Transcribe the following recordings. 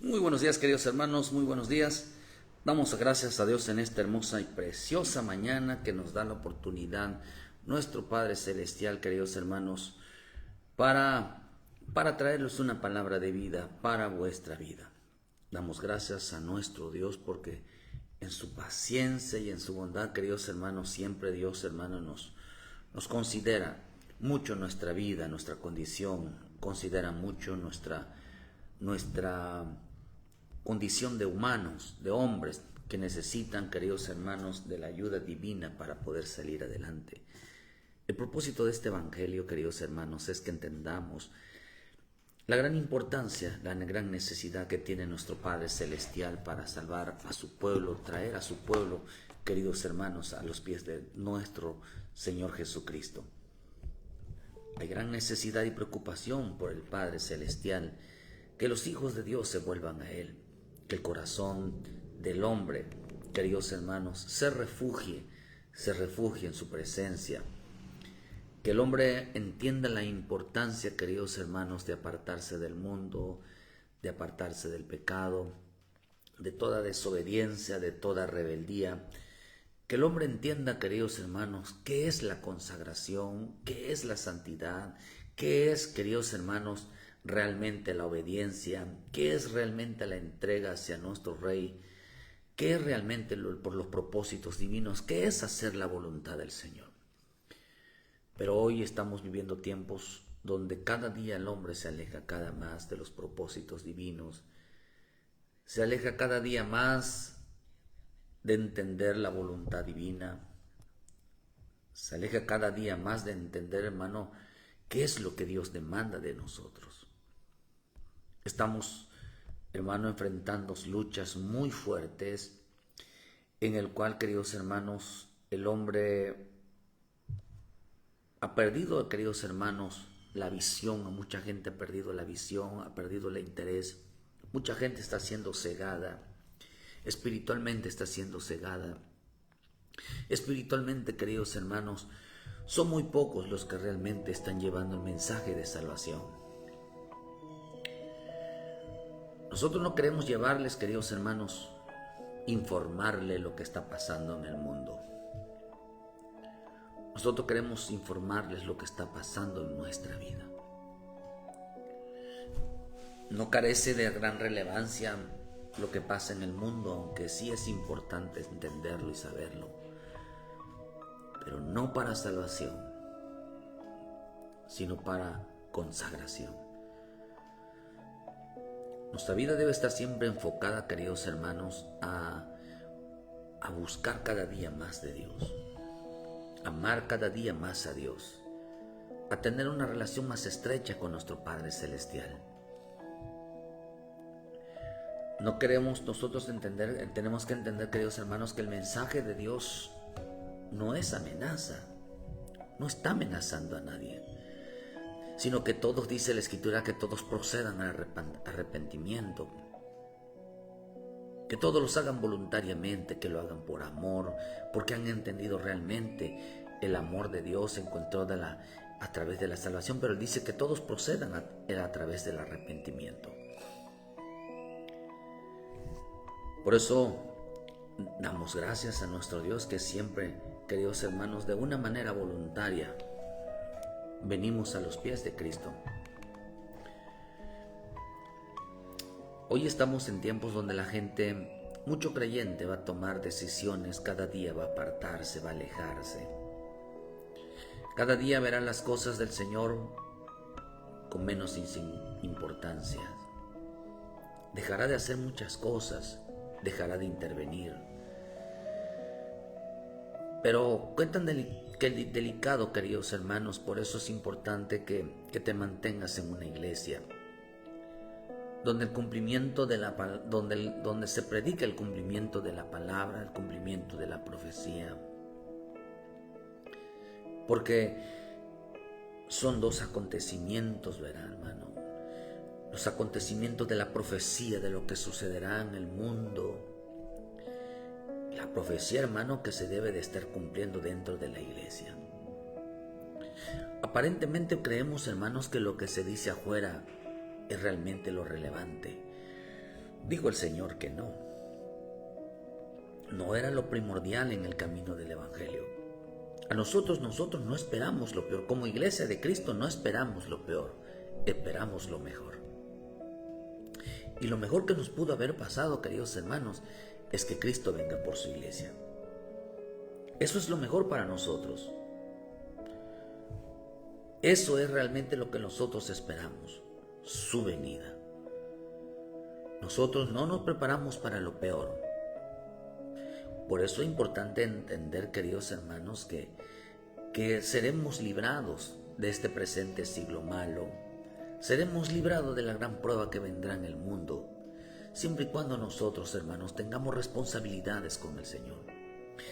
Muy buenos días, queridos hermanos, muy buenos días. Damos gracias a Dios en esta hermosa y preciosa mañana que nos da la oportunidad, nuestro Padre Celestial, queridos hermanos, para traerles una palabra de vida para vuestra vida. Damos gracias a nuestro Dios porque en su paciencia y en su bondad, queridos hermanos, siempre Dios, hermano, nos considera mucho nuestra vida, nuestra condición, considera mucho nuestra condición de humanos, de hombres que necesitan, queridos hermanos, de la ayuda divina para poder salir adelante. El propósito de este evangelio, queridos hermanos, es que entendamos la gran importancia, la gran necesidad que tiene nuestro Padre Celestial para salvar a su pueblo, traer a su pueblo, queridos hermanos, a los pies de nuestro Señor Jesucristo. Hay gran necesidad y preocupación por el Padre Celestial, que los hijos de Dios se vuelvan a Él, que el corazón del hombre, queridos hermanos, se refugie en su presencia, que el hombre entienda la importancia, queridos hermanos, de apartarse del mundo, de apartarse del pecado, de toda desobediencia, de toda rebeldía. Que el hombre entienda, queridos hermanos, qué es la consagración, qué es la santidad, qué es, queridos hermanos, realmente la obediencia, qué es realmente la entrega hacia nuestro Rey, qué es realmente por los propósitos divinos, qué es hacer la voluntad del Señor. Pero hoy estamos viviendo tiempos donde cada día el hombre se aleja cada más de los propósitos divinos, se aleja cada día más de entender la voluntad divina, se aleja cada día más de entender, hermano, qué es lo que Dios demanda de nosotros. Estamos, hermano, enfrentando luchas muy fuertes en el cual, queridos hermanos, el hombre ha perdido, queridos hermanos, la visión. Mucha gente ha perdido la visión, ha perdido el interés. Mucha gente está siendo cegada. Espiritualmente está siendo cegada. Espiritualmente, queridos hermanos, son muy pocos los que realmente están llevando el mensaje de salvación. Nosotros no queremos llevarles, queridos hermanos, informarles lo que está pasando en el mundo. Nosotros queremos informarles lo que está pasando en nuestra vida. No carece de gran relevancia lo que pasa en el mundo, aunque sí es importante entenderlo y saberlo, pero no para salvación, sino para consagración. Nuestra vida debe estar siempre enfocada, queridos hermanos, a buscar cada día más de Dios, amar cada día más a Dios, a tener una relación más estrecha con nuestro Padre Celestial. No queremos nosotros tenemos que entender, queridos hermanos, que el mensaje de Dios no es amenaza, no está amenazando a nadie, sino que todos, dice la Escritura, que todos procedan al arrepentimiento, que todos los hagan voluntariamente, que lo hagan por amor, porque han entendido realmente el amor de Dios, se encontró a través de la salvación, pero Él dice que todos procedan a través del arrepentimiento. Por eso damos gracias a nuestro Dios que siempre, queridos hermanos, de una manera voluntaria, venimos a los pies de Cristo. Hoy estamos en tiempos donde la gente, mucho creyente, va a tomar decisiones, cada día va a apartarse, va a alejarse. Cada día verá las cosas del Señor con menos importancia. Dejará de hacer muchas cosas, dejará de intervenir. Pero qué tan delicado, queridos hermanos, por eso es importante que te mantengas en una iglesia donde el cumplimiento de donde se predica el cumplimiento de la palabra, el cumplimiento de la profecía. Porque son dos acontecimientos, ¿verdad, hermano? Los acontecimientos de la profecía, de lo que sucederá en el mundo. La profecía, hermano, que se debe de estar cumpliendo dentro de la iglesia. Aparentemente creemos, hermanos, que lo que se dice afuera es realmente lo relevante. Dijo el Señor que no. No era lo primordial en el camino del Evangelio. A nosotros no esperamos lo peor. Como iglesia de Cristo no esperamos lo peor, esperamos lo mejor. Y lo mejor que nos pudo haber pasado, queridos hermanos, es que Cristo venga por su iglesia. Eso es lo mejor para nosotros. Eso es realmente lo que nosotros esperamos, su venida. Nosotros no nos preparamos para lo peor. Por eso es importante entender, queridos hermanos, que seremos librados de este presente siglo malo. Seremos librados de la gran prueba que vendrá en el mundo, siempre y cuando nosotros, hermanos, tengamos responsabilidades con el Señor.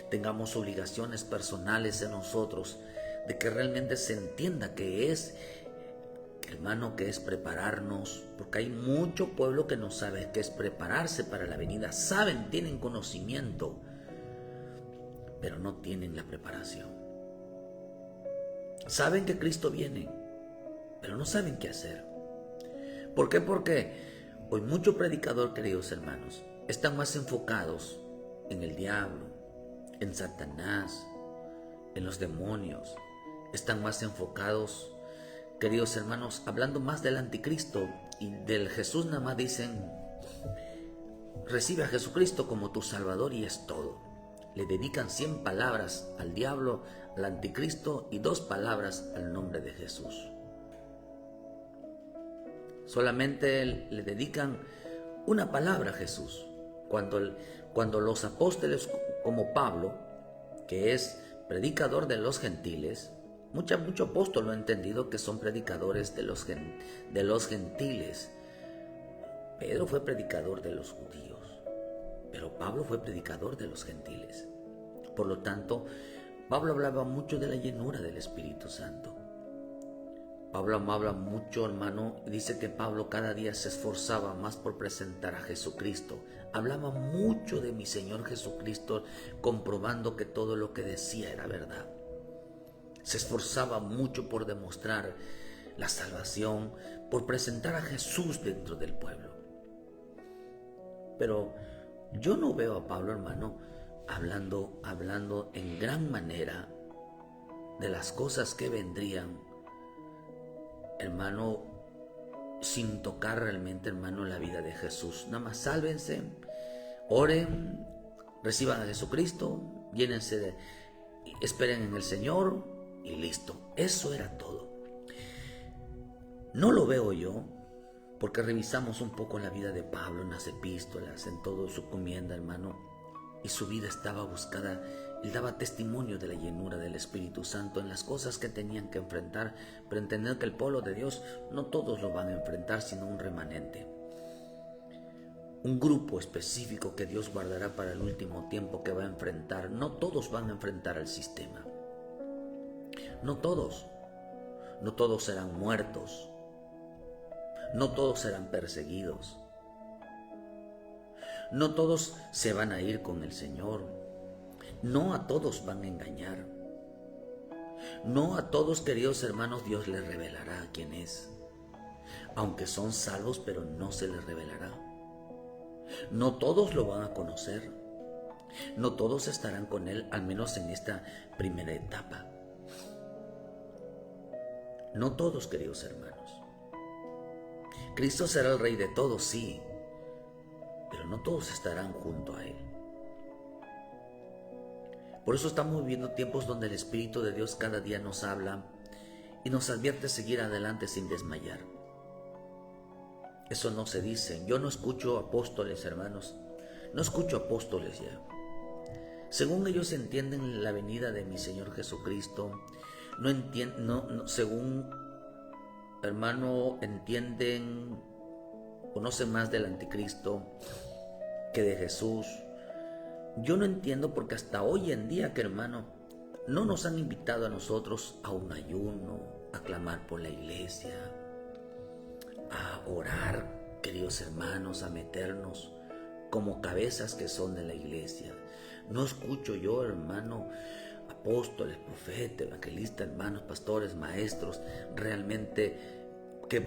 Tengamos obligaciones personales en nosotros, de que realmente se entienda que es, hermano, que es prepararnos, porque hay mucho pueblo que no sabe qué es prepararse para la venida. Saben, tienen conocimiento, pero no tienen la preparación. Saben que Cristo viene, pero no saben qué hacer. ¿Por qué? Porque hoy mucho predicador, queridos hermanos, están más enfocados en el diablo, en Satanás, en los demonios. Están más enfocados, queridos hermanos, hablando más del anticristo y del Jesús. Nada más dicen, recibe a Jesucristo como tu Salvador y es todo. Le dedican 100 palabras al diablo, al anticristo y 2 palabras al nombre de Jesús. Solamente le dedican una palabra a Jesús. Cuando los apóstoles como Pablo, que es predicador de los gentiles, mucho apóstol lo ha entendido que son predicadores de los gentiles. Pedro fue predicador de los judíos, pero Pablo fue predicador de los gentiles. Por lo tanto, Pablo hablaba mucho de la llenura del Espíritu Santo. Pablo habla mucho, hermano, dice que Pablo cada día se esforzaba más por presentar a Jesucristo. Hablaba mucho de mi Señor Jesucristo, comprobando que todo lo que decía era verdad. Se esforzaba mucho por demostrar la salvación, por presentar a Jesús dentro del pueblo. Pero yo no veo a Pablo, hermano, hablando en gran manera de las cosas que vendrían, hermano, sin tocar realmente, hermano, la vida de Jesús. Nada más sálvense, oren, reciban a Jesucristo, esperen en el Señor y listo. Eso era todo. No lo veo yo, porque revisamos un poco la vida de Pablo en las epístolas, en todo su comienda, hermano, y su vida estaba buscada. Él daba testimonio de la llenura del Espíritu Santo en las cosas que tenían que enfrentar, pero entender que el pueblo de Dios no todos lo van a enfrentar, sino un remanente. Un grupo específico que Dios guardará para el último tiempo que va a enfrentar. No todos van a enfrentar al sistema. No todos serán muertos. No todos serán perseguidos. No todos se van a ir con el Señor. No a todos van a engañar. No a todos, queridos hermanos, Dios les revelará quién es. Aunque son salvos, pero no se les revelará. No todos lo van a conocer. No todos estarán con Él, al menos en esta primera etapa. No todos, queridos hermanos. Cristo será el Rey de todos, sí, pero no todos estarán junto a Él. Por eso estamos viviendo tiempos donde el Espíritu de Dios cada día nos habla y nos advierte seguir adelante sin desmayar. Eso no se dice. Yo no escucho apóstoles, hermanos. No escucho apóstoles ya. Según ellos entienden la venida de mi Señor Jesucristo, según, hermano, conocen más del anticristo que de Jesús. Yo no entiendo porque hasta hoy en día, que hermano, no nos han invitado a nosotros a un ayuno, a clamar por la iglesia, a orar, queridos hermanos, a meternos como cabezas que son de la iglesia. No escucho yo, hermano, apóstoles, profetas, evangelistas, hermanos, pastores, maestros, realmente que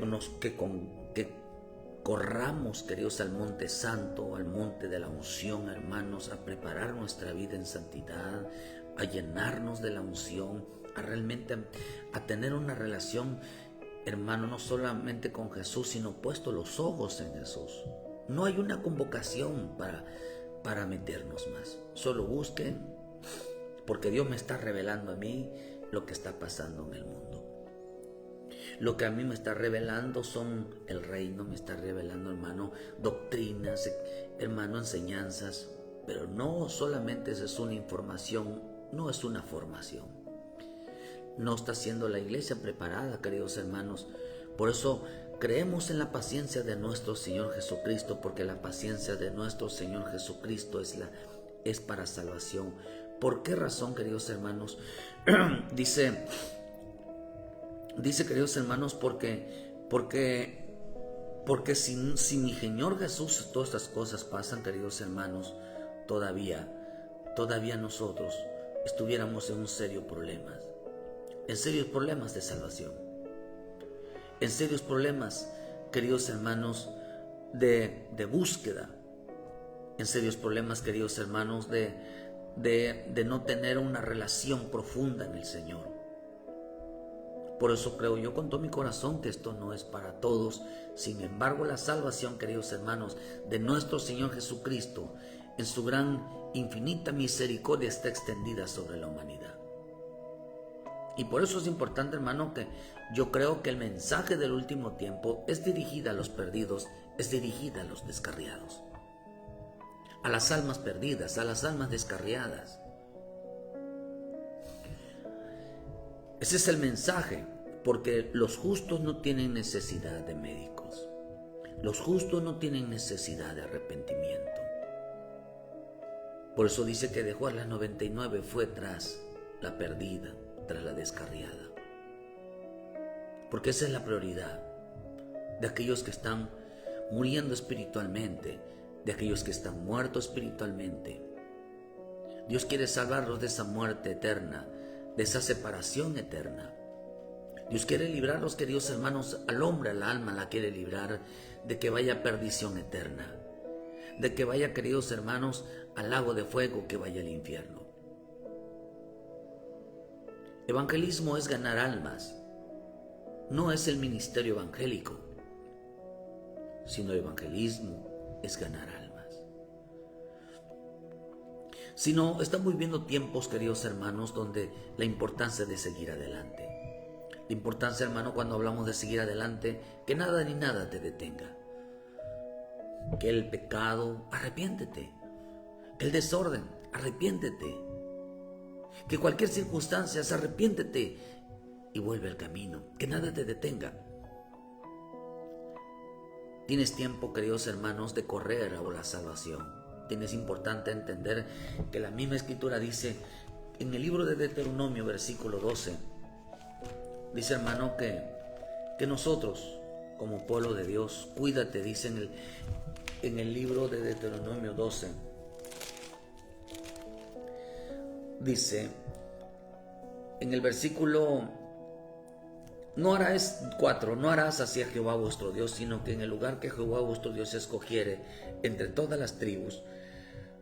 corramos, queridos, al monte santo, al monte de la unción, hermanos, a preparar nuestra vida en santidad, a llenarnos de la unción, a realmente a tener una relación, hermano, no solamente con Jesús, sino puesto los ojos en Jesús. No hay una convocación para meternos más. Solo busquen, porque Dios me está revelando a mí lo que está pasando en el mundo. Lo que a mí me está revelando son el reino, me está revelando, hermano, doctrinas, hermano, enseñanzas, pero no solamente es una información, no es una formación. No está siendo la iglesia preparada, queridos hermanos. Por eso creemos en la paciencia de nuestro Señor Jesucristo, porque la paciencia de nuestro Señor Jesucristo es para salvación. ¿Por qué razón, queridos hermanos? Dice, queridos hermanos, porque si mi Señor Jesús todas estas cosas pasan, queridos hermanos, todavía nosotros estuviéramos en un serio problemas, en serios problemas de salvación, en serios problemas, queridos hermanos, de búsqueda, en serios problemas, queridos hermanos, de no tener una relación profunda en el Señor. Por eso creo yo con todo mi corazón que esto no es para todos. Sin embargo, la salvación, queridos hermanos, de nuestro Señor Jesucristo, en su gran infinita misericordia, está extendida sobre la humanidad. Y por eso es importante, hermano, que yo creo que el mensaje del último tiempo es dirigida a los perdidos, es dirigida a los descarriados, a las almas perdidas, a las almas descarriadas. Ese es el mensaje, porque los justos no tienen necesidad de médicos. Los justos no tienen necesidad de arrepentimiento. Por eso dice que dejó a las 99, fue tras la perdida, tras la descarriada. Porque esa es la prioridad de aquellos que están muriendo espiritualmente, de aquellos que están muertos espiritualmente. Dios quiere salvarlos de esa muerte eterna, de esa separación eterna. Dios quiere librarlos, queridos hermanos, al hombre, al alma la quiere librar de que vaya a perdición eterna, de que vaya, queridos hermanos, al lago de fuego, que vaya al infierno. Evangelismo es ganar almas, no es el ministerio evangélico, sino evangelismo es ganar almas. Sino estamos viviendo tiempos, queridos hermanos, donde la importancia de seguir adelante. La importancia, hermano, cuando hablamos de seguir adelante, que nada ni nada te detenga. Que el pecado, arrepiéntete. Que el desorden, arrepiéntete. Que cualquier circunstancia, arrepiéntete y vuelve al camino. Que nada te detenga. Tienes tiempo, queridos hermanos, de correr a la salvación. Es importante entender que la misma escritura dice en el libro de Deuteronomio, versículo 12, dice, hermano, que nosotros como pueblo de Dios, cuídate, dice en el libro de Deuteronomio 12, dice en el versículo 4, no harás así a Jehová vuestro Dios, sino que en el lugar que Jehová vuestro Dios escogiere entre todas las tribus,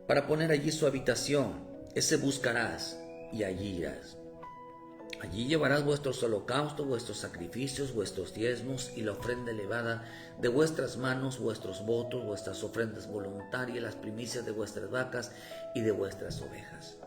para poner allí su habitación, ese buscarás y allí irás. Allí llevarás vuestros holocaustos, vuestros sacrificios, vuestros diezmos y la ofrenda elevada de vuestras manos, vuestros votos, vuestras ofrendas voluntarias, las primicias de vuestras vacas y de vuestras ovejas.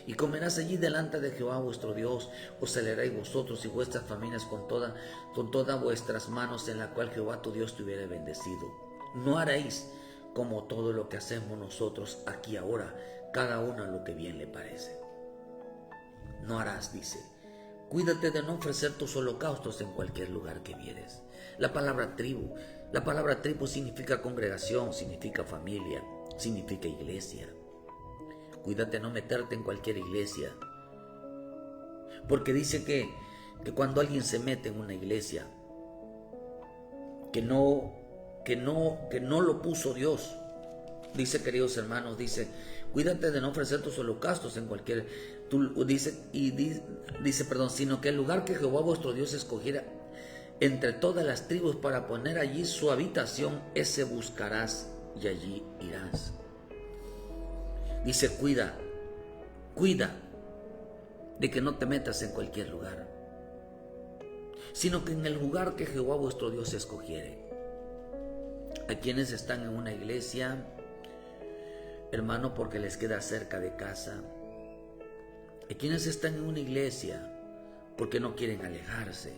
Y comerás allí delante de Jehová vuestro Dios, os alegraréis vosotros y vuestras familias con todas vuestras manos en la cual Jehová tu Dios te hubiere bendecido. No haréis como todo lo que hacemos nosotros aquí ahora, cada uno lo que bien le parece. No harás, dice. Cuídate de no ofrecer tus holocaustos en cualquier lugar que vieres. La palabra tribu significa congregación, significa familia, significa iglesia. Cuídate de no meterte en cualquier iglesia. Porque dice que cuando alguien se mete en una iglesia, que no lo puso Dios. Dice, queridos hermanos, dice, cuídate de no ofrecer tus holocaustos en cualquier, sino que el lugar que Jehová vuestro Dios escogiera entre todas las tribus para poner allí su habitación, ese buscarás y allí irás. Dice, cuida de que no te metas en cualquier lugar, sino que en el lugar que Jehová vuestro Dios escogiere. A quienes están en una iglesia, hermano, porque les queda cerca de casa. A quienes están en una iglesia porque no quieren alejarse.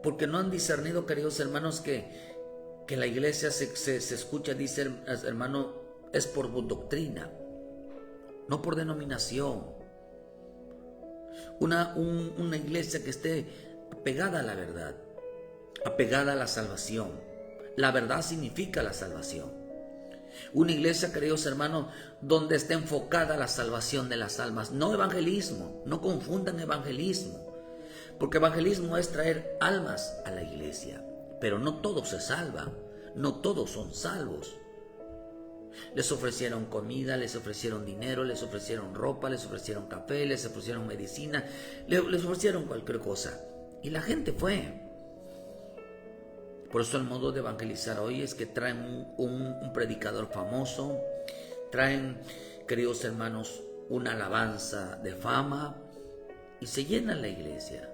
Porque no han discernido, queridos hermanos, que la iglesia se escucha, dice hermano, es por doctrina, no por denominación. Una iglesia que esté apegada a la verdad, apegada a la salvación. La verdad significa la salvación. Una iglesia, queridos hermanos, donde esté enfocada la salvación de las almas, no evangelismo. No confundan evangelismo, porque evangelismo es traer almas a la iglesia, pero no todos se salvan, no todos son salvos. Les ofrecieron comida, les ofrecieron dinero, les ofrecieron ropa, les ofrecieron café, les ofrecieron medicina, les ofrecieron cualquier cosa, y la gente fue. Por eso el modo de evangelizar hoy es que traen un predicador famoso, traen, queridos hermanos, una alabanza de fama y se llena la iglesia.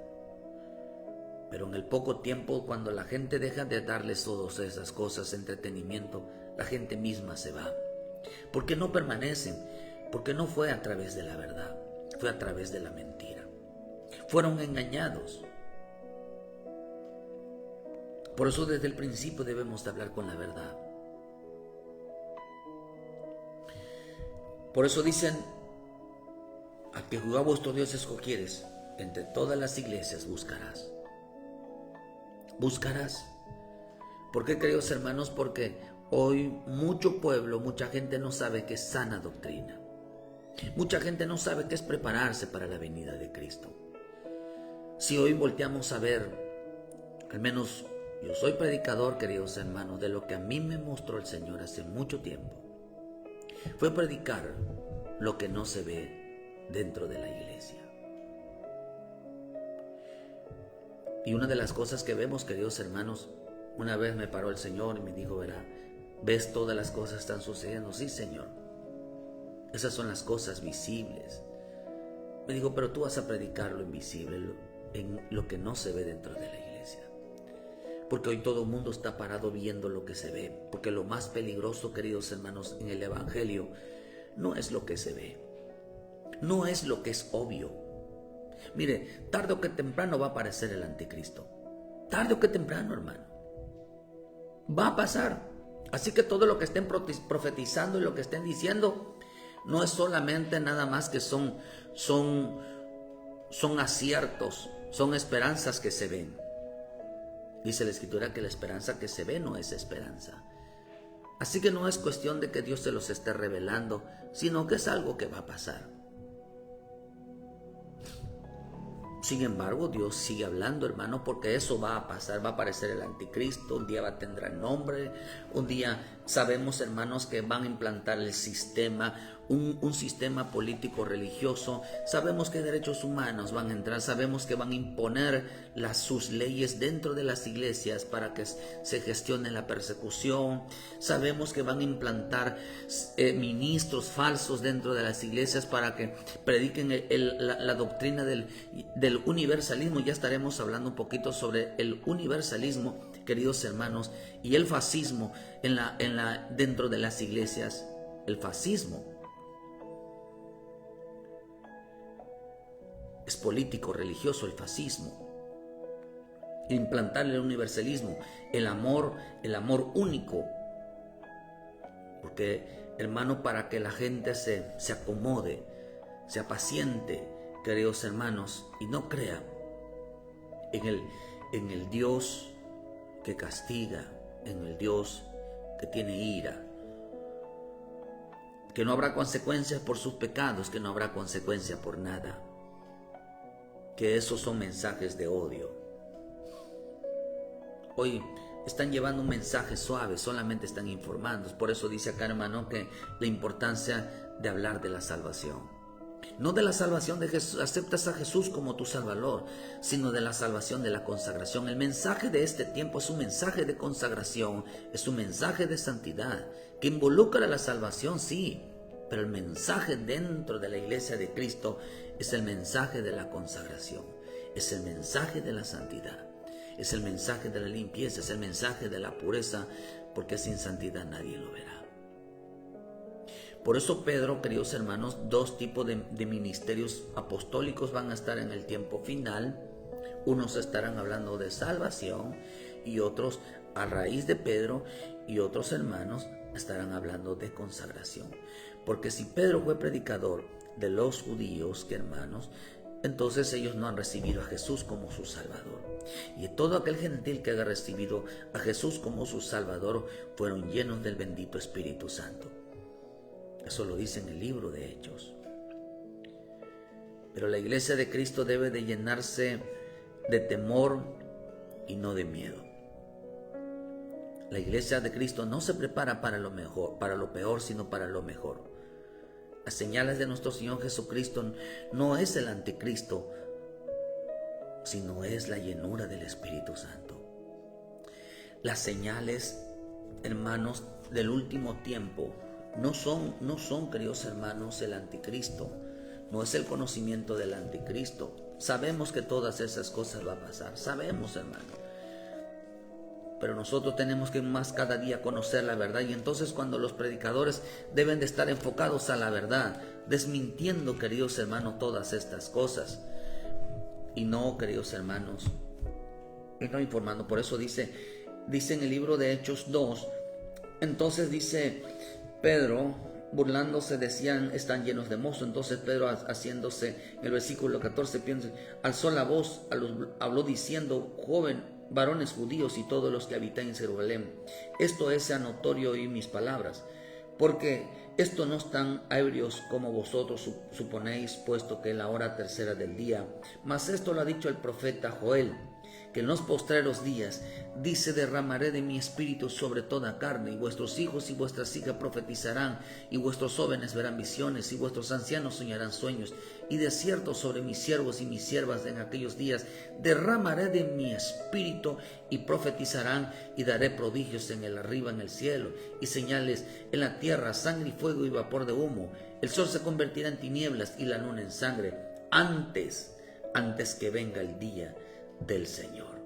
Pero en el poco tiempo, cuando la gente deja de darles todas esas cosas, entretenimiento, la gente misma se va. Porque no permanecen, porque no fue a través de la verdad, fue a través de la mentira. Fueron engañados. Por eso desde el principio debemos de hablar con la verdad. Por eso dicen, a que Jehová vuestro Dios escogieres, entre todas las iglesias buscarás. Buscarás. ¿Por qué, queridos hermanos? Porque hoy mucho pueblo, mucha gente no sabe qué es sana doctrina. Mucha gente no sabe qué es prepararse para la venida de Cristo. Si hoy volteamos a ver, al menos yo soy predicador, queridos hermanos, de lo que a mí me mostró el Señor hace mucho tiempo. Fue predicar lo que no se ve dentro de la iglesia. Y una de las cosas que vemos, queridos hermanos, una vez me paró el Señor y me dijo, verá, ¿ves todas las cosas que están sucediendo? Sí, Señor. Esas son las cosas visibles. Me dijo, pero tú vas a predicar lo invisible, en lo que no se ve dentro de la iglesia. Porque hoy todo el mundo está parado viendo lo que se ve. Porque lo más peligroso, queridos hermanos, en el Evangelio no es lo que se ve. No es lo que es obvio. Mire, tarde o que temprano va a aparecer el anticristo. Tarde o que temprano, hermano. Va a pasar. Así que todo lo que estén profetizando y lo que estén diciendo no es solamente nada más que son aciertos, son esperanzas que se ven. Dice la Escritura que la esperanza que se ve no es esperanza. Así que no es cuestión de que Dios se los esté revelando, sino que es algo que va a pasar. Sin embargo, Dios sigue hablando, hermano, porque eso va a pasar, va a aparecer el anticristo, un día tendrá nombre, un día sabemos, hermanos, que van a implantar el sistema, un sistema político religioso, sabemos que derechos humanos van a entrar, sabemos que van a imponer sus leyes dentro de las iglesias para que se gestione la persecución, sabemos que van a implantar ministros falsos dentro de las iglesias para que prediquen la doctrina del universalismo. Ya estaremos hablando un poquito sobre el universalismo, queridos hermanos, y el fascismo dentro de las iglesias. El fascismo es político, religioso, el fascismo. Implantar el universalismo, el amor único. Porque, hermano, para que la gente se acomode, se apaciente, queridos hermanos, y no crea en el Dios que castiga, en el Dios que tiene ira, que no habrá consecuencias por sus pecados, que no habrá consecuencia por nada, que esos son mensajes de odio. Hoy están llevando un mensaje suave, solamente están informando. Por eso dice acá, hermano, que la importancia de hablar de la salvación. No de la salvación de Jesús, aceptas a Jesús como tu Salvador, sino de la salvación de la consagración. El mensaje de este tiempo es un mensaje de consagración, es un mensaje de santidad, que involucra la salvación, sí, pero el mensaje dentro de la iglesia de Cristo es el mensaje de la consagración, es el mensaje de la santidad, es el mensaje de la limpieza, es el mensaje de la pureza, porque sin santidad nadie lo verá. Por eso Pedro, queridos hermanos, dos tipos de ministerios apostólicos van a estar en el tiempo final. Unos estarán hablando de salvación y otros, a raíz de Pedro, y otros hermanos estarán hablando de consagración. Porque si Pedro fue predicador de los judíos, hermanos, entonces ellos no han recibido a Jesús como su Salvador. Y todo aquel gentil que haya recibido a Jesús como su Salvador fueron llenos del bendito Espíritu Santo. Eso lo dice en el libro de Hechos. Pero la iglesia de Cristo debe de llenarse de temor y no de miedo. La iglesia de Cristo no se prepara para lo mejor, para lo peor, sino para lo mejor. Las señales de nuestro Señor Jesucristo no es el anticristo, sino es la llenura del Espíritu Santo. Las señales, hermanos, del último tiempo no son, queridos hermanos, el anticristo. No es el conocimiento del anticristo. Sabemos que todas esas cosas van a pasar. Sabemos, hermano. Pero nosotros tenemos que más cada día conocer la verdad. Y entonces cuando los predicadores deben de estar enfocados a la verdad, desmintiendo, queridos hermanos, todas estas cosas. Y no, queridos hermanos, y no informando. Por eso dice en el libro de Hechos 2, entonces dice Pedro, burlándose, decían, están llenos de mozo. Entonces Pedro, haciéndose, en el versículo 14, alzó la voz, habló diciendo, joven, varones judíos y todos los que habitan en Jerusalén, esto es, sea notorio oír mis palabras, porque esto no están ebrios como vosotros suponéis, puesto que es la hora tercera del día. Mas esto lo ha dicho el profeta Joel, que en los postreros días dice, derramaré de mi espíritu sobre toda carne, y vuestros hijos y vuestras hijas profetizarán, y vuestros jóvenes verán visiones, y vuestros ancianos soñarán sueños, y de cierto sobre mis siervos y mis siervas en aquellos días derramaré de mi espíritu, y profetizarán, y daré prodigios en el arriba en el cielo, y señales en la tierra, sangre y fuego y vapor de humo. El sol se convertirá en tinieblas y la luna en sangre, antes que venga el día del Señor,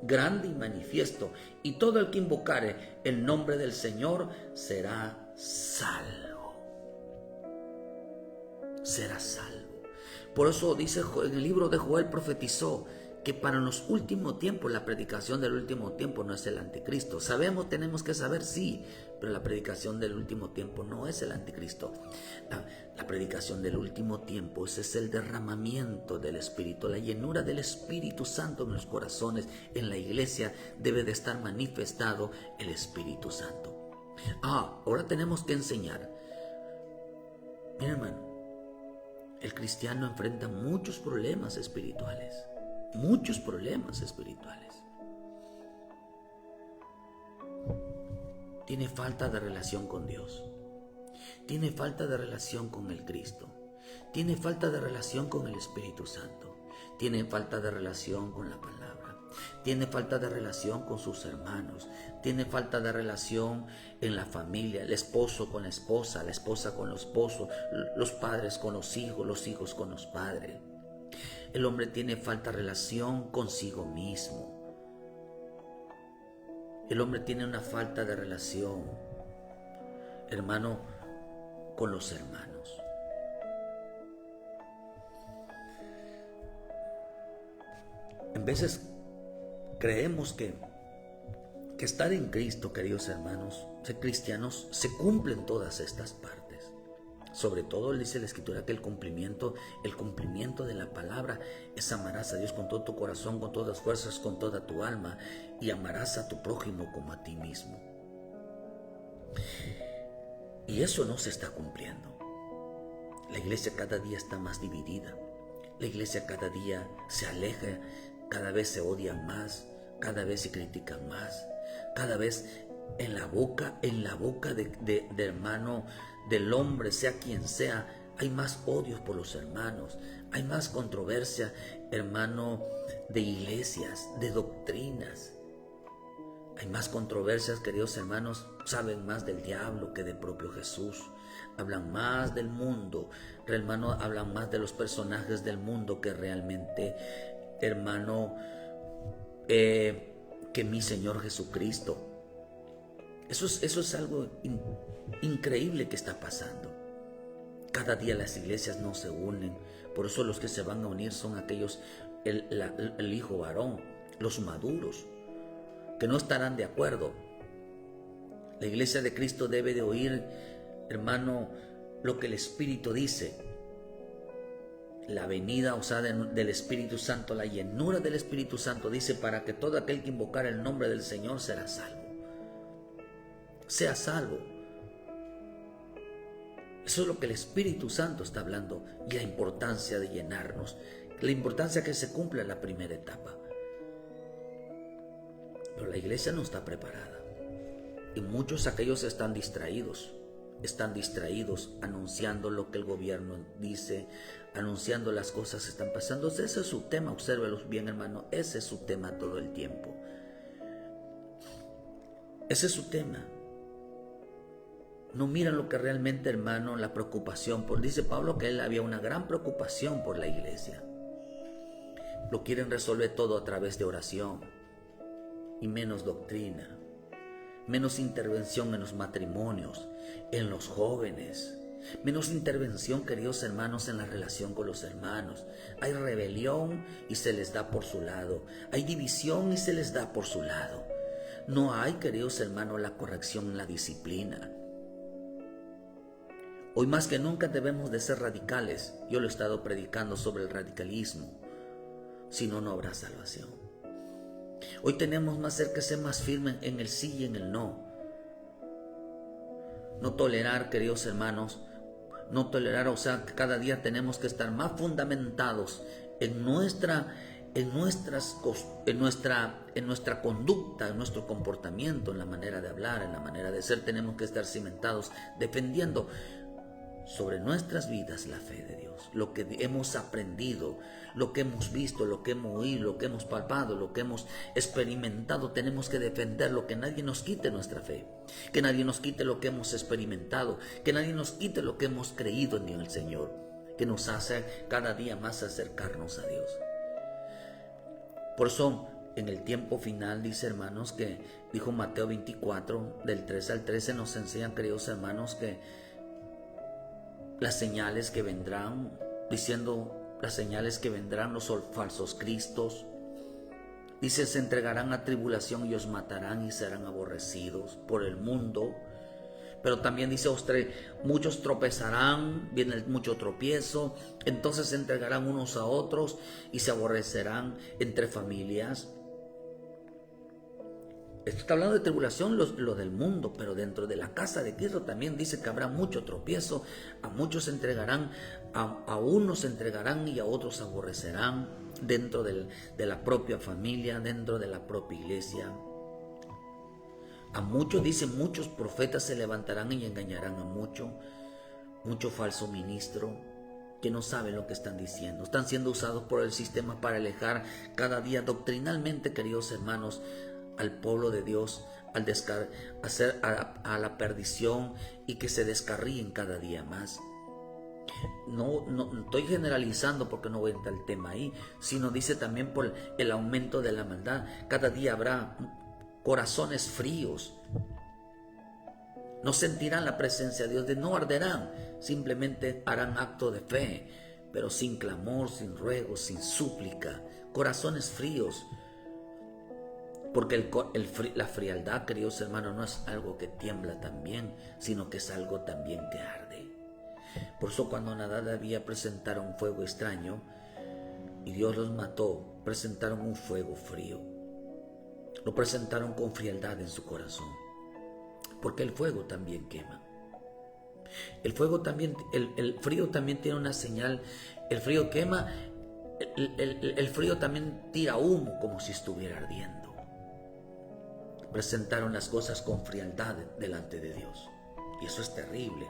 grande y manifiesto, y todo el que invocare el nombre del Señor será salvo. Será salvo. Por eso dice en el libro de Joel, profetizó que para los últimos tiempos, la predicación del último tiempo no es el anticristo. Sabemos, tenemos que saber, sí, pero la predicación del último tiempo no es el anticristo. La predicación del último tiempo es el derramamiento del Espíritu, la llenura del Espíritu Santo en los corazones. En la iglesia debe de estar manifestado el Espíritu Santo. Ahora tenemos que enseñar. Mira, hermano, el cristiano enfrenta muchos problemas espirituales. Muchos problemas espirituales. Tiene falta de relación con Dios. Tiene falta de relación con el Cristo. Tiene falta de relación con el Espíritu Santo. Tiene falta de relación con la palabra. Tiene falta de relación con sus hermanos. Tiene falta de relación en la familia. El esposo con la esposa con los esposos, los padres con los hijos con los padres. El hombre tiene falta de relación consigo mismo. El hombre tiene una falta de relación, hermano, con los hermanos. En veces creemos que estar en Cristo, queridos hermanos, ser cristianos, se cumplen todas estas partes. Sobre todo dice la Escritura que el cumplimiento de la palabra es amarás a Dios con todo tu corazón, con todas las fuerzas, con toda tu alma, y amarás a tu prójimo como a ti mismo. Y eso no se está cumpliendo. La iglesia cada día está más dividida. La iglesia cada día se aleja, cada vez se odian más, cada vez se critican más, cada vez en la boca de hermano, del hombre, sea quien sea, Hay más odios por los hermanos. Hay más controversia, hermano, de iglesias, de doctrinas. Hay más controversias, queridos hermanos. Saben más del diablo que del propio Jesús. Hablan más del mundo. Hermano, hablan más de los personajes del mundo que realmente, hermano, que mi Señor Jesucristo. Eso es algo increíble que está pasando. Cada día las iglesias no se unen. Por eso los que se van a unir son aquellos, el hijo varón, los maduros, que no estarán de acuerdo. La iglesia de Cristo debe de oír, hermano, lo que el Espíritu dice. La venida, o sea, del Espíritu Santo, la llenura del Espíritu Santo dice, para que todo aquel que invocara el nombre del Señor será salvo. Sea salvo. Eso es lo que el Espíritu Santo está hablando, y la importancia de llenarnos, la importancia que se cumpla la primera etapa. Pero la iglesia no está preparada, y muchos aquellos están distraídos anunciando lo que el gobierno dice, anunciando las cosas que están pasando. Ese es su tema, obsérvelos bien, hermano, ese es su tema todo el tiempo. Ese es su tema. No miran lo que realmente, hermano, la preocupación. Dice Pablo que él había una gran preocupación por la iglesia. Lo quieren resolver todo a través de oración y menos doctrina, menos intervención en los matrimonios, en los jóvenes, menos intervención, queridos hermanos, en la relación con los hermanos. Hay rebelión y se les da por su lado. Hay división y se les da por su lado. No hay, queridos hermanos, la corrección en la disciplina. Hoy más que nunca debemos de ser radicales. Yo lo he estado predicando sobre el radicalismo. Si no, no habrá salvación. Hoy tenemos más que ser más firmes en el sí y en el no. No tolerar, queridos hermanos, no tolerar, o sea, que cada día tenemos que estar más fundamentados en nuestra conducta, en nuestro comportamiento, en la manera de hablar, en la manera de ser. Tenemos que estar cimentados, defendiendo sobre nuestras vidas la fe de Dios, lo que hemos aprendido, lo que hemos visto, lo que hemos oído, lo que hemos palpado, lo que hemos experimentado. Tenemos que defenderlo, que nadie nos quite nuestra fe, que nadie nos quite lo que hemos experimentado, que nadie nos quite lo que hemos creído en el Señor, que nos hace cada día más acercarnos a Dios. Por eso, en el tiempo final, dice, hermanos, que dijo Mateo 24, del 3 al 13, nos enseñan, queridos hermanos, que las señales que vendrán, diciendo las señales que vendrán, los falsos cristos. Dice, se entregarán a tribulación y os matarán y serán aborrecidos por el mundo. Pero también dice, muchos tropezarán, viene mucho tropiezo, entonces se entregarán unos a otros y se aborrecerán entre familias. Esto está hablando de tribulación, lo del mundo, pero dentro de la casa de Cristo también dice que habrá mucho tropiezo. A muchos se entregarán, a unos se entregarán y a otros aborrecerán dentro de la propia familia, dentro de la propia iglesia. A muchos, dice, muchos profetas se levantarán y engañarán a mucho falso ministro que no saben lo que están diciendo. Están siendo usados por el sistema para alejar cada día doctrinalmente, queridos hermanos, al pueblo de Dios, hacer a la perdición, y que se descarríen cada día más. No estoy generalizando porque no voy a entrar el tema ahí, sino dice también por el aumento de la maldad. Cada día habrá corazones fríos. No sentirán la presencia de Dios, no arderán, simplemente harán acto de fe, pero sin clamor, sin ruego, sin súplica. Corazones fríos. Porque la frialdad, queridos hermanos, no es algo que tiembla también, sino que es algo también que arde. Por eso cuando Nadab presentaron fuego extraño y Dios los mató, presentaron un fuego frío. Lo presentaron con frialdad en su corazón. Porque el fuego también quema. El fuego también, el frío también tiene una señal. El frío quema, el frío también tira humo como si estuviera ardiendo. Presentaron las cosas con frialdad delante de Dios. Y eso es terrible.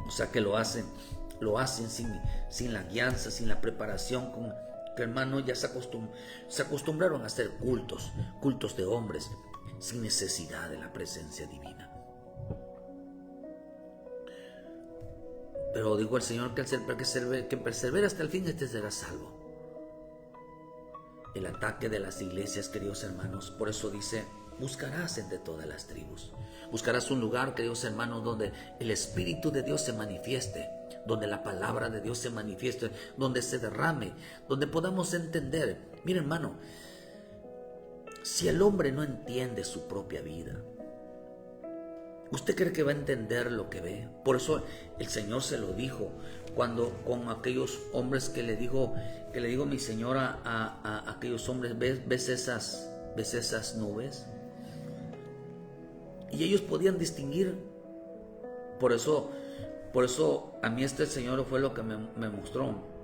O sea que lo hacen sin la guianza, sin la preparación, que hermano ya se acostumbraron a hacer cultos de hombres, sin necesidad de la presencia divina. Pero dijo el Señor que persevera hasta el fin, este será salvo. El ataque de las iglesias, queridos hermanos, por eso dice: buscarás entre todas las tribus. Buscarás un lugar, queridos hermanos, donde el Espíritu de Dios se manifieste, donde la palabra de Dios se manifieste, donde se derrame, donde podamos entender. Mira, hermano, si el hombre no entiende su propia vida, ¿usted cree que va a entender lo que ve? Por eso el Señor se lo dijo cuando con aquellos hombres que le dijo mi Señora a aquellos hombres: ¿ves esas nubes? Y ellos podían distinguir. Por eso a mí el Señor fue lo que me mostró.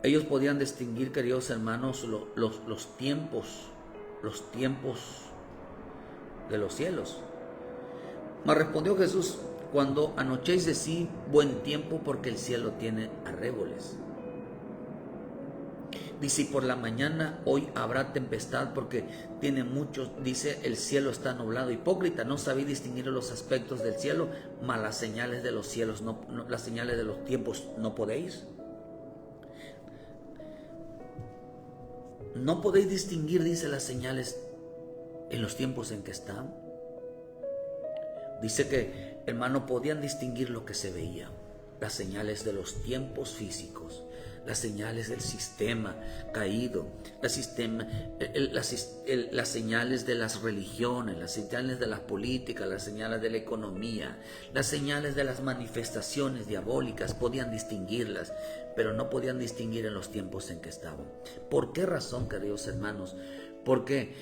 Ellos podían distinguir, queridos hermanos, los tiempos de los cielos. Me respondió Jesús: cuando anochece, sí, buen tiempo, porque el cielo tiene arréboles. Dice: y por la mañana hoy habrá tempestad, porque tiene muchos. Dice: el cielo está nublado. Hipócrita, no sabéis distinguir los aspectos del cielo, mas las señales de los cielos, las señales de los tiempos no podéis. No podéis distinguir, dice, las señales en los tiempos en que están. Dice que, hermano, podían distinguir lo que se veía, las señales de los tiempos físicos, las señales del sistema caído, las señales de las religiones, las señales de las políticas, las señales de la economía, las señales de las manifestaciones diabólicas. Podían distinguirlas, pero no podían distinguir en los tiempos en que estaban. ¿Por qué razón, queridos hermanos? Porque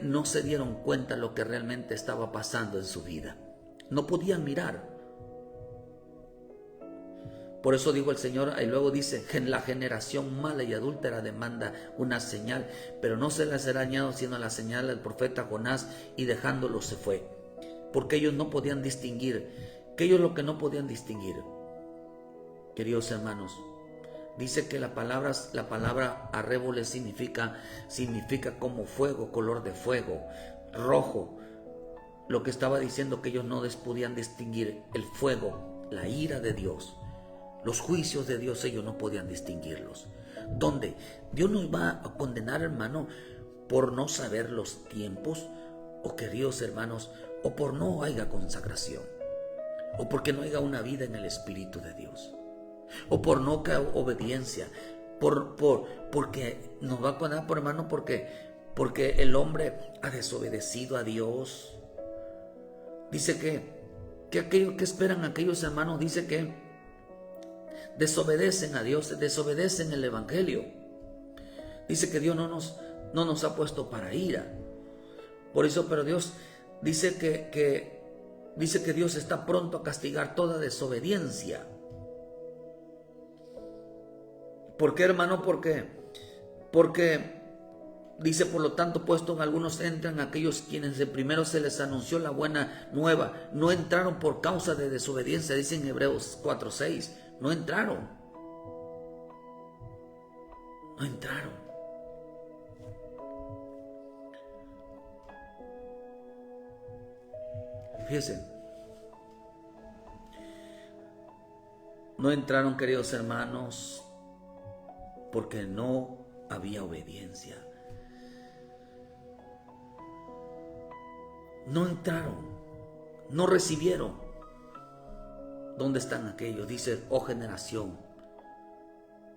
no se dieron cuenta lo que realmente estaba pasando en su vida. No podían mirar. Por eso dijo el Señor, y luego dice: la generación mala y adúltera demanda una señal, pero no se le será añadido sino la señal del profeta Jonás, y dejándolo se fue. Porque ellos no podían distinguir. Que ellos lo que no podían distinguir, queridos hermanos, dice que la palabra arréboles significa como fuego, color de fuego, rojo. Lo que estaba diciendo que ellos no podían distinguir el fuego, la ira de Dios, los juicios de Dios. Ellos no podían distinguirlos. ¿Dónde? Dios nos va a condenar, hermano, por no saber los tiempos, o queridos hermanos, o por no haya consagración, o porque no haya una vida en el Espíritu de Dios, o por no obediencia, porque nos va a condenar, por hermano, porque el hombre ha desobedecido a Dios. Dice que aquellos que esperan, aquellos hermanos, dice que desobedecen a Dios, desobedecen el Evangelio. Dice que Dios no nos ha puesto para ira. Por eso, pero Dios dice que Dios está pronto a castigar toda desobediencia. ¿Por qué, hermano? Porque dice: por lo tanto, puesto en algunos entran aquellos quienes de primero se les anunció la buena nueva, no entraron por causa de desobediencia. Dice en Hebreos 4:6, no entraron. Fíjense, no entraron, queridos hermanos, porque no había obediencia. No entraron, no recibieron. ¿Dónde están aquellos? Dice: oh generación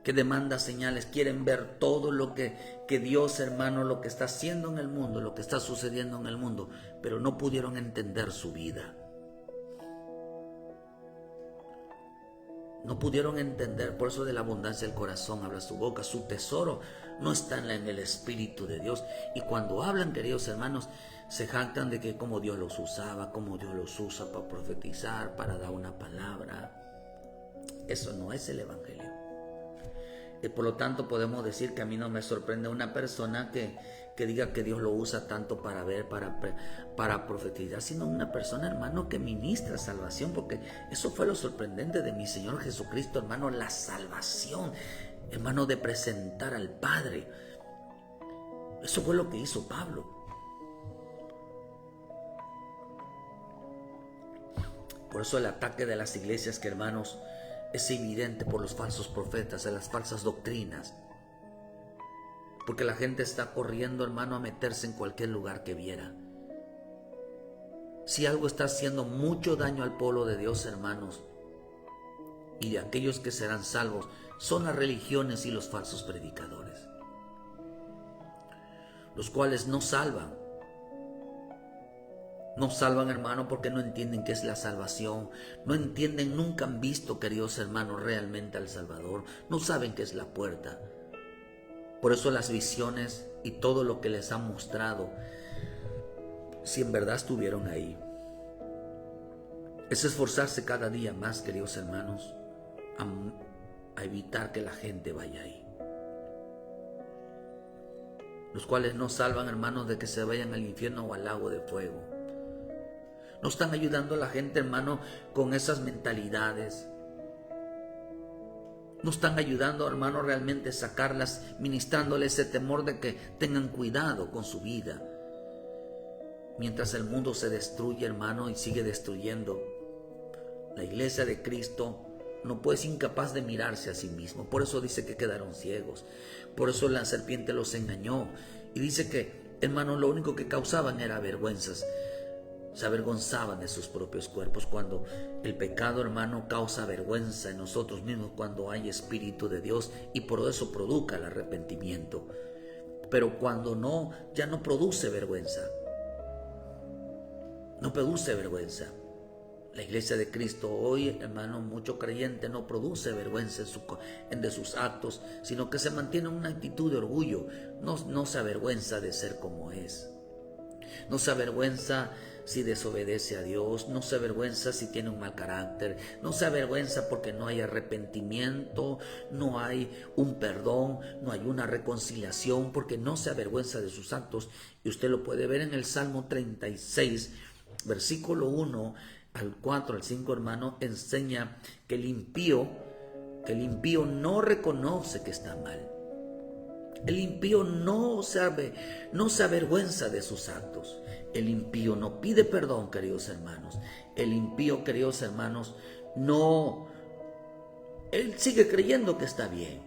que demanda señales. Quieren ver todo lo que Dios, hermano, lo que está haciendo en el mundo, lo que está sucediendo en el mundo, pero no pudieron entender su vida. No pudieron entender. Por eso de la abundancia del corazón habla su boca. Su tesoro no está en el Espíritu de Dios. Y cuando hablan, queridos hermanos, se jactan de que cómo Dios los usaba, cómo Dios los usa para profetizar, para dar una palabra. Eso no es el Evangelio. Por lo tanto, podemos decir que a mí no me sorprende una persona que diga que Dios lo usa tanto para ver, para profetizar, sino una persona, hermano, que ministra salvación, porque eso fue lo sorprendente de mi Señor Jesucristo, hermano, la salvación, hermano, de presentar al Padre. Eso fue lo que hizo Pablo. Por eso el ataque de las iglesias, que hermanos, es evidente por los falsos profetas, de las falsas doctrinas. Porque la gente está corriendo, hermano, a meterse en cualquier lugar que viera. Si algo está haciendo mucho daño al pueblo de Dios, hermanos, y de aquellos que serán salvos, son las religiones y los falsos predicadores, los cuales no salvan. No salvan, hermano, porque no entienden qué es la salvación. No entienden, nunca han visto, queridos hermanos, realmente al Salvador. No saben qué es la puerta. Por eso las visiones y todo lo que les han mostrado, si en verdad estuvieron ahí, es esforzarse cada día más, queridos hermanos, a evitar que la gente vaya ahí. Los cuales no salvan, hermanos, de que se vayan al infierno o al lago de fuego. No están ayudando a la gente, hermano, con esas mentalidades. No están ayudando, hermano, realmente a sacarlas, ministrándoles ese temor de que tengan cuidado con su vida. Mientras el mundo se destruye, hermano, y sigue destruyendo, la iglesia de Cristo no puede, es incapaz de mirarse a sí mismo. Por eso dice que quedaron ciegos. Por eso la serpiente los engañó. Y dice que, hermano, lo único que causaban era vergüenzas. Se avergonzaban de sus propios cuerpos. Cuando el pecado, hermano, causa vergüenza en nosotros mismos, cuando hay Espíritu de Dios, y por eso produzca el arrepentimiento. Pero cuando no, ya no produce vergüenza. No produce vergüenza. La iglesia de Cristo hoy, hermano, mucho creyente no produce vergüenza de sus actos, sino que se mantiene en una actitud de orgullo. No se avergüenza de ser como es. No se avergüenza si desobedece a Dios, no se avergüenza si tiene un mal carácter, no se avergüenza porque no hay arrepentimiento, no hay un perdón, no hay una reconciliación, porque no se avergüenza de sus actos. Y usted lo puede ver en el Salmo 36, versículo 1 al 4, al 5, hermano, enseña que el impío no reconoce que está mal. El impío no se avergüenza de sus actos. El impío no pide perdón, queridos hermanos. El impío, queridos hermanos, él sigue creyendo que está bien.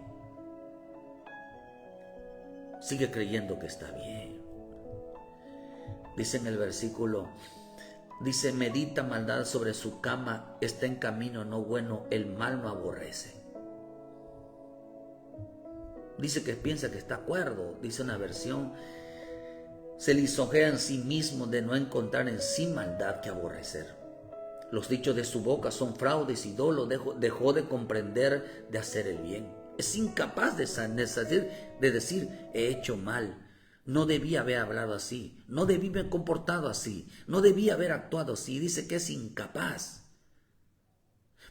Sigue creyendo que está bien. Dice en el versículo, dice, medita maldad sobre su cama, está en camino no bueno, el mal no aborrece. Dice que piensa que está cuerdo, dice una versión. Se lisonjea en sí mismo de no encontrar en sí maldad que aborrecer. Los dichos de su boca son fraudes y dolo, dejó de comprender de hacer el bien. Es incapaz de decir, he hecho mal. No debía haber hablado así, no debía haber comportado así, no debía haber actuado así. Dice que es incapaz.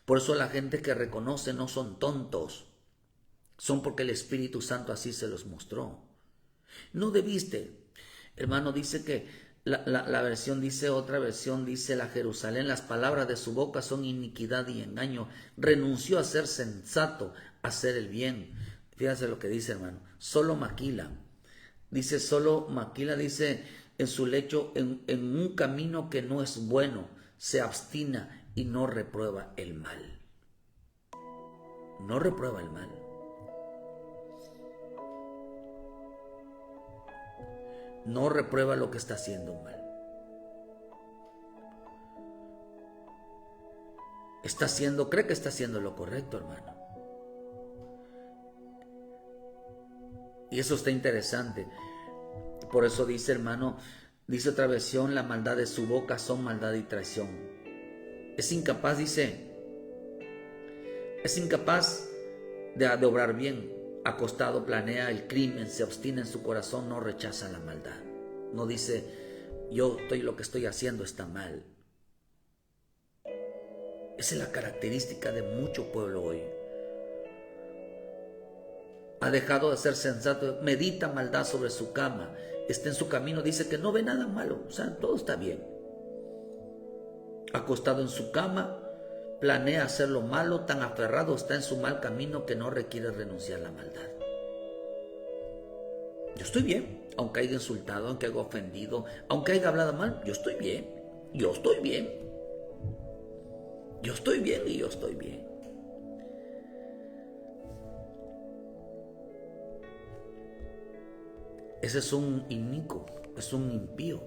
Por eso la gente que reconoce no son tontos. Son porque el Espíritu Santo así se los mostró. No debiste, hermano, dice que la versión dice, otra versión dice, la Jerusalén, las palabras de su boca son iniquidad y engaño. Renunció a ser sensato, a hacer el bien. Fíjense lo que dice, hermano. Solo maquila. Dice, dice, en su lecho, en un camino que no es bueno, se abstina y no reprueba el mal. No reprueba el mal. No reprueba lo que está haciendo mal. Cree que está haciendo lo correcto, hermano. Y eso está interesante. Por eso dice, hermano, dice otra versión, la maldad de su boca son maldad y traición. Es incapaz, dice, es incapaz de obrar bien. Acostado planea el crimen, se obstina en su corazón, no rechaza la maldad. No dice, lo que estoy haciendo está mal. Esa es la característica de mucho pueblo hoy. ha dejado de ser sensato, medita maldad sobre su cama, está en su camino, dice que no ve nada malo, o sea, todo está bien. Acostado en su cama, planea hacer lo malo, tan aferrado está en su mal camino que no requiere renunciar a la maldad. Yo estoy bien, aunque haya insultado, aunque haya ofendido, aunque haya hablado mal, yo estoy bien, yo estoy bien. Yo estoy bien y yo estoy bien. Ese es un inicuo, es un impío.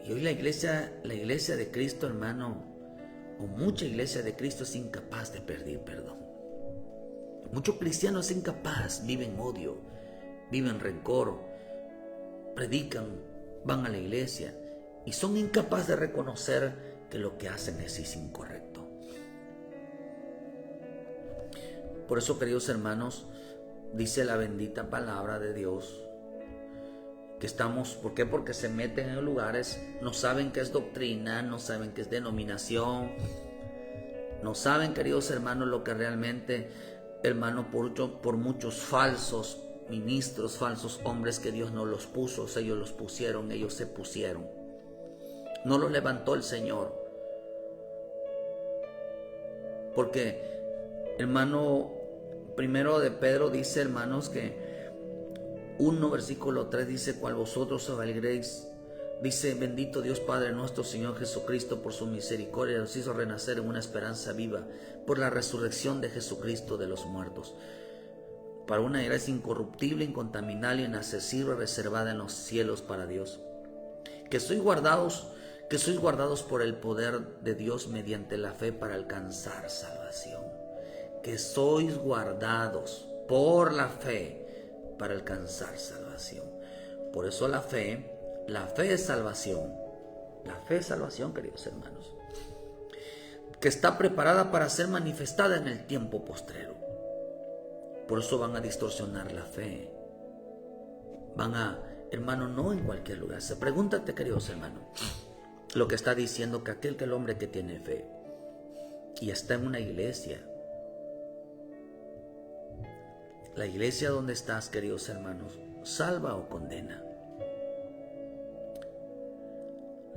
Y hoy la iglesia de Cristo, hermano, o mucha iglesia de Cristo es incapaz de pedir perdón. Muchos cristianos es incapaz, viven odio, viven rencor, predican, van a la iglesia y son incapaces de reconocer que lo que hacen es incorrecto. Por eso, queridos hermanos, dice la bendita palabra de Dios que estamos, ¿por qué? Porque se meten en lugares, no saben qué es doctrina, no saben qué es denominación, no saben, queridos hermanos, lo que realmente, hermano, por muchos falsos ministros, falsos hombres que Dios no los puso, ellos los pusieron, ellos se pusieron. No los levantó el Señor. Porque, hermano, primero de Pedro dice, hermanos, que 1 versículo 3 dice, cual vosotros os alegréis, dice, bendito Dios Padre nuestro Señor Jesucristo, por su misericordia nos hizo renacer en una esperanza viva, por la resurrección de Jesucristo de los muertos, para una herencia incorruptible, incontaminable, inaccesible, reservada en los cielos para Dios, que sois guardados por el poder de Dios mediante la fe para alcanzar salvación. Que sois guardados por la fe para alcanzar salvación. Por eso la fe es salvación. La fe es salvación, queridos hermanos, que está preparada para ser manifestada en el tiempo postrero. Por eso van a distorsionar la fe. Van a, hermano, no en cualquier lugar. Pregúntate, queridos hermanos, lo que está diciendo que el hombre que tiene fe y está en una iglesia, la iglesia donde estás, queridos hermanos, salva o condena.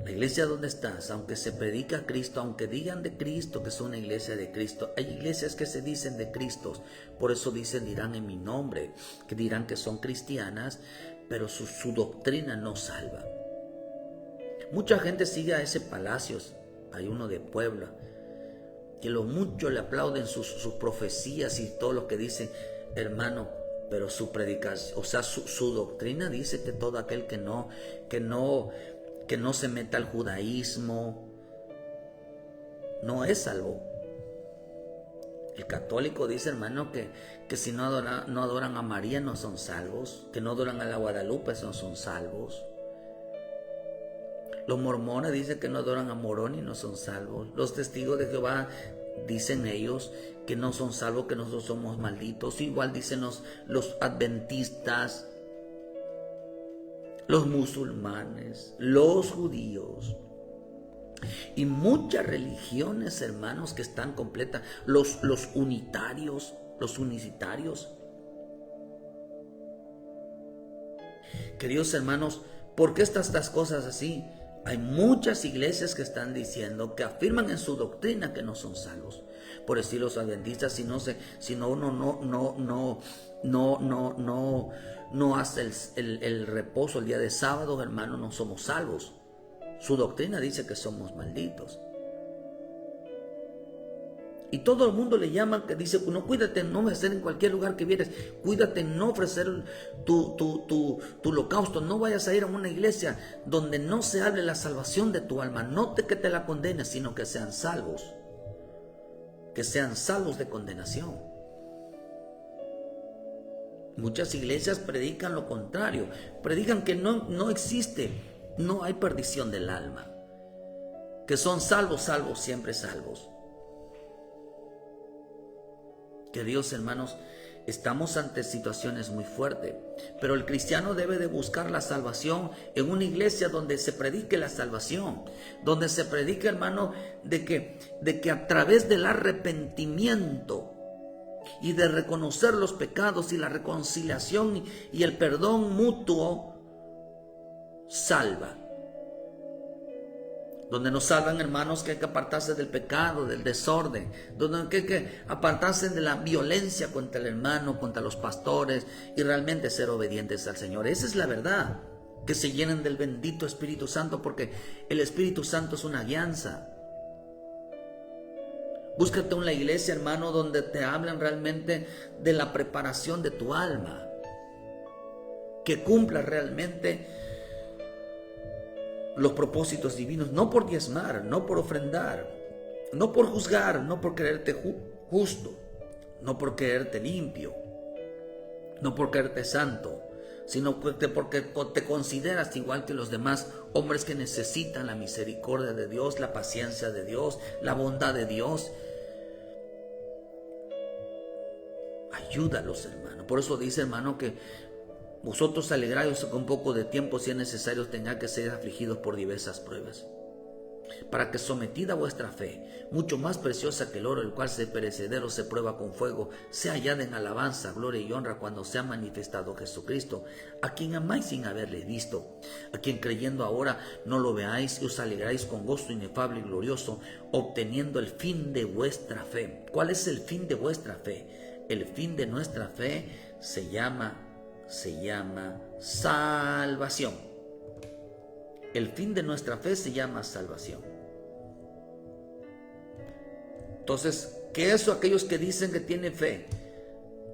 La iglesia donde estás, aunque se predica a Cristo, aunque digan de Cristo que es una iglesia de Cristo, hay iglesias que se dicen de Cristo, por eso dirán en mi nombre, que dirán que son cristianas, pero su doctrina no salva. Mucha gente sigue a ese Palacios, hay uno de Puebla, que mucho le aplauden sus profecías y todo lo que dicen, hermano, pero su predicación, o sea, su doctrina dice que todo aquel que no se meta al judaísmo no es salvo. El católico dice, hermano, que si no adoran a María no son salvos, que no adoran a la Guadalupe no son salvos. Los mormones dicen que no adoran a Moroni y no son salvos. Los testigos de Jehová dicen ellos que no son salvos, que nosotros somos malditos. Igual dicen los adventistas, los musulmanes, los judíos y muchas religiones, hermanos, que están completas. Los unitarios, los unicitarios. Queridos hermanos, ¿por qué estas cosas así? Hay muchas iglesias que están diciendo, que afirman en su doctrina que no son salvos. Por decir los adventistas, si uno no hace el reposo el día de sábado, hermano, no somos salvos. Su doctrina dice que somos malditos. Y todo el mundo le llama, que dice, no, cuídate en no ofrecer en cualquier lugar que vieres, cuídate en no ofrecer tu holocausto, no vayas a ir a una iglesia donde no se hable la salvación de tu alma, no que te la condenes, sino que sean salvos de condenación. Muchas iglesias predican lo contrario, predican que no existe, no hay perdición del alma, que son salvos, siempre salvos. Queridos hermanos, estamos ante situaciones muy fuertes, pero el cristiano debe de buscar la salvación en una iglesia donde se predique la salvación, donde se predique, hermano, de que a través del arrepentimiento y de reconocer los pecados, y la reconciliación y el perdón mutuo salva. Donde nos salvan, hermanos, que hay que apartarse del pecado, del desorden, donde hay que apartarse de la violencia contra el hermano, contra los pastores, y realmente ser obedientes al Señor. Esa es la verdad, que se llenen del bendito Espíritu Santo, porque el Espíritu Santo es una guianza. Búscate una iglesia, hermano, donde te hablan realmente de la preparación de tu alma, que cumpla realmente los propósitos divinos, no por diezmar, no por ofrendar, no por juzgar, no por creerte justo, no por creerte limpio, no por creerte santo, sino porque te consideras igual que los demás hombres que necesitan la misericordia de Dios, la paciencia de Dios, la bondad de Dios. Ayúdalos, hermano. Por eso dice, hermano, que vosotros alegráis con un poco de tiempo, si es necesario, tengáis que ser afligidos por diversas pruebas, para que sometida vuestra fe, mucho más preciosa que el oro, el cual se perecedero se prueba con fuego, sea hallada en alabanza, gloria y honra cuando sea manifestado Jesucristo, a quien amáis sin haberle visto, a quien creyendo ahora no lo veáis y os alegráis con gozo inefable y glorioso, obteniendo el fin de vuestra fe. ¿Cuál es el fin de vuestra fe? El fin de nuestra fe se llama salvación. El fin de nuestra fe se llama salvación. Entonces, ¿qué es eso? Aquellos que dicen que tienen fe,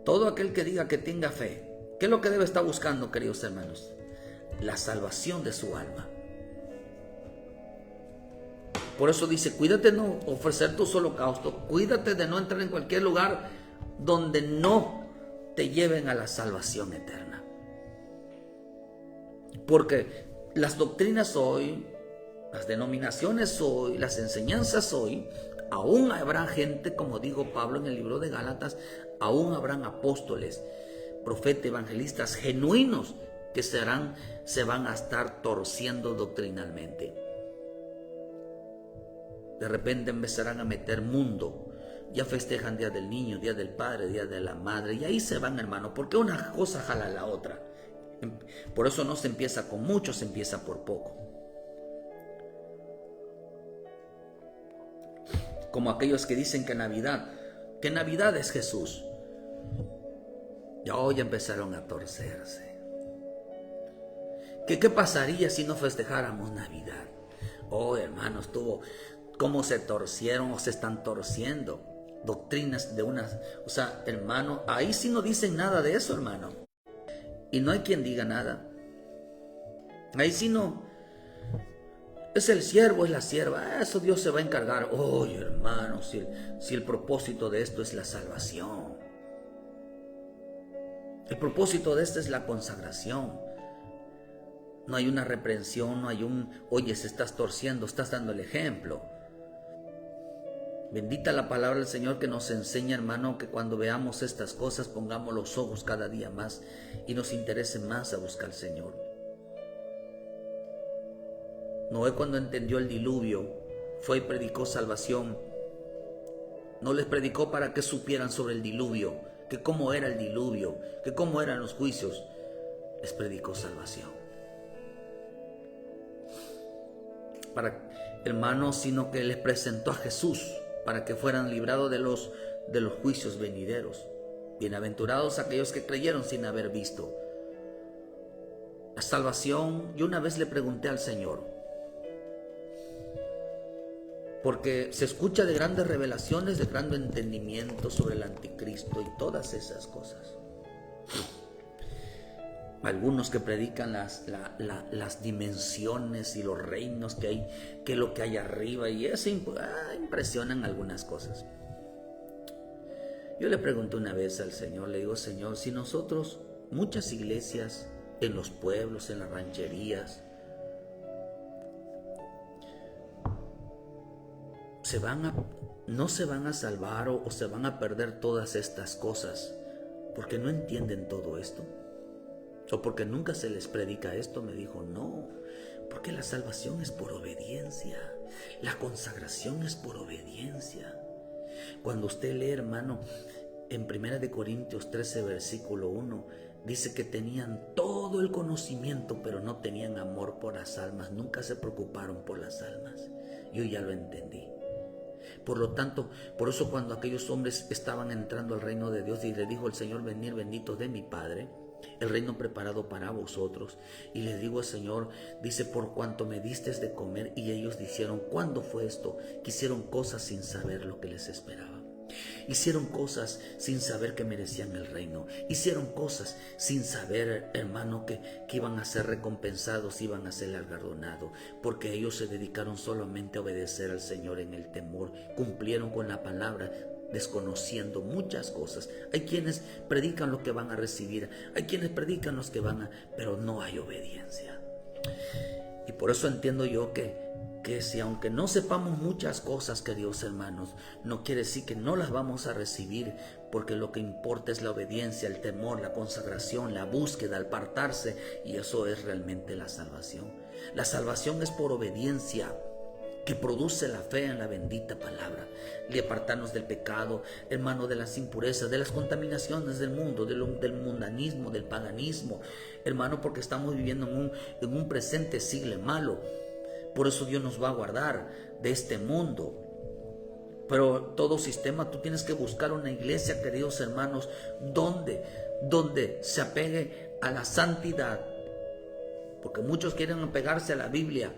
todo aquel que diga que tenga fe, ¿qué es lo que debe estar buscando, queridos hermanos? La salvación de su alma. Por eso dice, cuídate de no ofrecer tus holocaustos, cuídate de no entrar en cualquier lugar donde no te lleven a la salvación eterna. Porque las doctrinas hoy, las denominaciones hoy, las enseñanzas hoy, aún habrá gente, como dijo Pablo en el libro de Gálatas, aún habrán apóstoles, profetas, evangelistas genuinos que se van a estar torciendo doctrinalmente. De repente empezarán a meter mundo. Ya festejan Día del Niño, Día del Padre, Día de la Madre, y ahí se van, hermano, porque una cosa jala a la otra. Por eso no se empieza con mucho, se empieza por poco. Como aquellos que dicen que Navidad es Jesús. Ya hoy empezaron a torcerse. ¿Qué pasaría si no festejáramos Navidad? Oh, hermanos, cómo se torcieron o se están torciendo doctrinas de unas, hermano, ahí sí no dicen nada de eso, hermano, y no hay quien diga nada. Ahí sí no, es el siervo, es la sierva, eso Dios se va a encargar. Oye, hermano, si el propósito de esto es la salvación, el propósito de esto es la consagración. No hay una reprensión, no hay oye, se estás torciendo, estás dando el ejemplo. Bendita la palabra del Señor que nos enseña, hermano, que cuando veamos estas cosas pongamos los ojos cada día más y nos interese más a buscar al Señor. Noé, cuando entendió el diluvio, fue y predicó salvación. No les predicó para que supieran sobre el diluvio, que cómo era el diluvio, que cómo eran los juicios. Les predicó salvación. Hermanos, sino que les presentó a Jesús para que fueran librados de los juicios venideros. Bienaventurados aquellos que creyeron sin haber visto. La salvación, yo una vez le pregunté al Señor, porque se escucha de grandes revelaciones, de gran entendimiento sobre el anticristo y todas esas cosas. Algunos que predican las dimensiones y los reinos que hay, que lo que hay arriba, y eso impresionan algunas cosas. Yo le pregunté una vez al Señor, le digo, Señor, si nosotros, muchas iglesias en los pueblos, en las rancherías, no se van a salvar o se van a perder todas estas cosas porque no entienden todo esto, o porque nunca se les predica esto. Me dijo, no, porque la salvación es por obediencia, la consagración es por obediencia. Cuando usted lee, hermano, en 1 Corintios 13, versículo 1, dice que tenían todo el conocimiento, pero no tenían amor por las almas, nunca se preocuparon por las almas. Yo ya lo entendí. Por lo tanto, por eso cuando aquellos hombres estaban entrando al reino de Dios y le dijo el Señor: venid benditos de mi Padre, el reino preparado para vosotros. Y les digo al Señor, dice: por cuanto me distes de comer. Y ellos dijeron: ¿cuándo fue esto? Que hicieron cosas sin saber lo que les esperaba. Hicieron cosas sin saber que merecían el reino. Hicieron cosas sin saber, hermano, que iban a ser recompensados, iban a ser galardonados, porque ellos se dedicaron solamente a obedecer al Señor en el temor. Cumplieron con la palabra, desconociendo muchas cosas. Hay quienes predican lo que van a recibir, hay quienes predican los que van a, pero no hay obediencia. Y por eso entiendo yo que si aunque no sepamos muchas cosas, queridos hermanos, no quiere decir que no las vamos a recibir, porque lo que importa es la obediencia, el temor, la consagración, la búsqueda, el apartarse, y eso es realmente la salvación. La salvación es por obediencia, que produce la fe en la bendita palabra, de apartarnos del pecado, hermano, de las impurezas, de las contaminaciones del mundo, del mundanismo, del paganismo, hermano, porque estamos viviendo en un presente siglo malo. Por eso Dios nos va a guardar de este mundo. Pero todo sistema, tú tienes que buscar una iglesia, queridos hermanos, donde se apegue a la santidad, porque muchos quieren apegarse a la Biblia,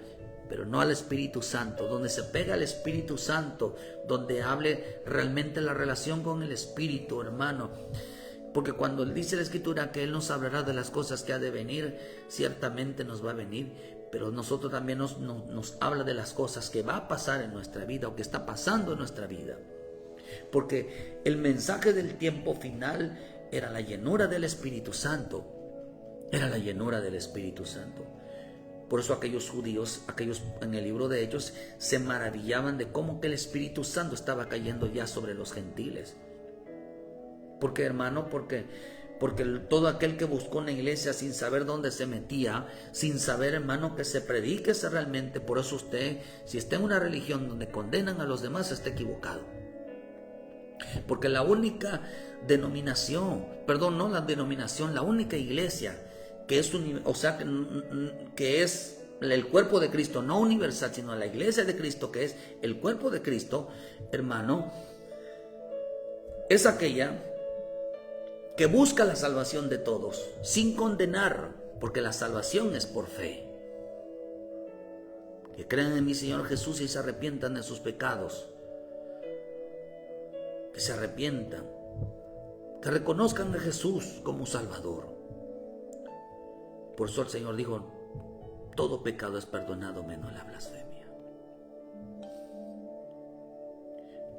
pero no al Espíritu Santo, donde se pega al Espíritu Santo, donde hable realmente la relación con el Espíritu, hermano. Porque cuando dice la Escritura que Él nos hablará de las cosas que ha de venir, ciertamente nos va a venir, pero nosotros también nos habla de las cosas que va a pasar en nuestra vida o que está pasando en nuestra vida. Porque el mensaje del tiempo final era la llenura del Espíritu Santo. Era la llenura del Espíritu Santo. Por eso aquellos judíos, aquellos en el libro de Hechos, se maravillaban de cómo que el Espíritu Santo estaba cayendo ya sobre los gentiles. Porque, hermano, porque todo aquel que buscó una iglesia sin saber dónde se metía, sin saber, hermano, que se predique realmente. Por eso usted, si está en una religión donde condenan a los demás, está equivocado. Porque la única denominación, la única iglesia que es, que es el cuerpo de Cristo, no universal, sino la iglesia de Cristo, que es el cuerpo de Cristo, hermano, es aquella que busca la salvación de todos, sin condenar, porque la salvación es por fe. Que crean en mi Señor Jesús y se arrepientan de sus pecados. Que se arrepientan, que reconozcan a Jesús como Salvador. Por eso el Señor dijo: todo pecado es perdonado menos la blasfemia.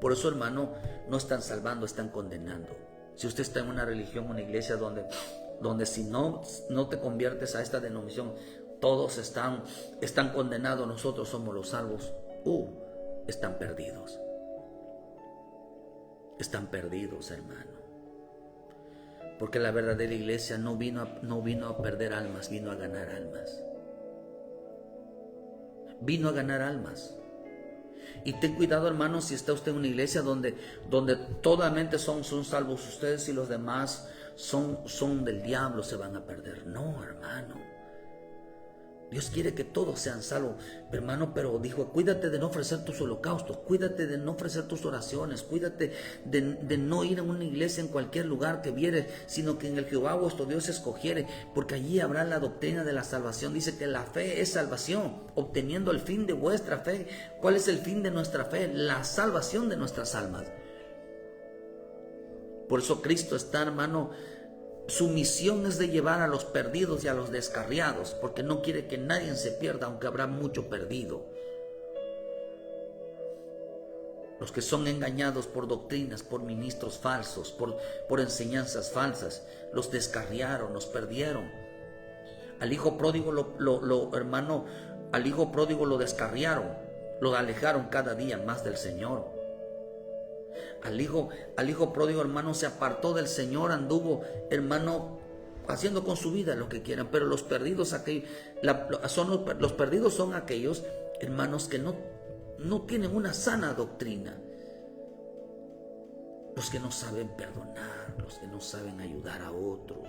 Por eso, hermano, no están salvando, están condenando. Si usted está en una religión, una iglesia donde si no te conviertes a esta denominación, todos están condenados, nosotros somos los salvos, están perdidos. Están perdidos, hermano. Porque la verdadera iglesia no vino a perder almas, vino a ganar almas. Vino a ganar almas. Y ten cuidado, hermano, si está usted en una iglesia donde totalmente son salvos ustedes y los demás son del diablo, se van a perder. No, hermano. Dios quiere que todos sean salvos, hermano, pero dijo: cuídate de no ofrecer tus holocaustos, cuídate de no ofrecer tus oraciones, cuídate de no ir a una iglesia en cualquier lugar que vieres, sino que en el Jehová vuestro Dios escogiere, porque allí habrá la doctrina de la salvación. Dice que la fe es salvación, obteniendo el fin de vuestra fe. ¿Cuál es el fin de nuestra fe? La salvación de nuestras almas. Por eso Cristo está, hermano, su misión es de llevar a los perdidos y a los descarriados, porque no quiere que nadie se pierda, aunque habrá mucho perdido. Los que son engañados por doctrinas, por ministros falsos, por enseñanzas falsas, los descarriaron, los perdieron. Al hijo pródigo al hijo pródigo lo descarriaron, lo alejaron cada día más del Señor. Al hijo pródigo, hermano, se apartó del Señor, anduvo, hermano, haciendo con su vida lo que quieran. Pero los perdidos, los perdidos son aquellos, hermanos, que no tienen una sana doctrina. los que no saben perdonar, los que no saben ayudar a otros.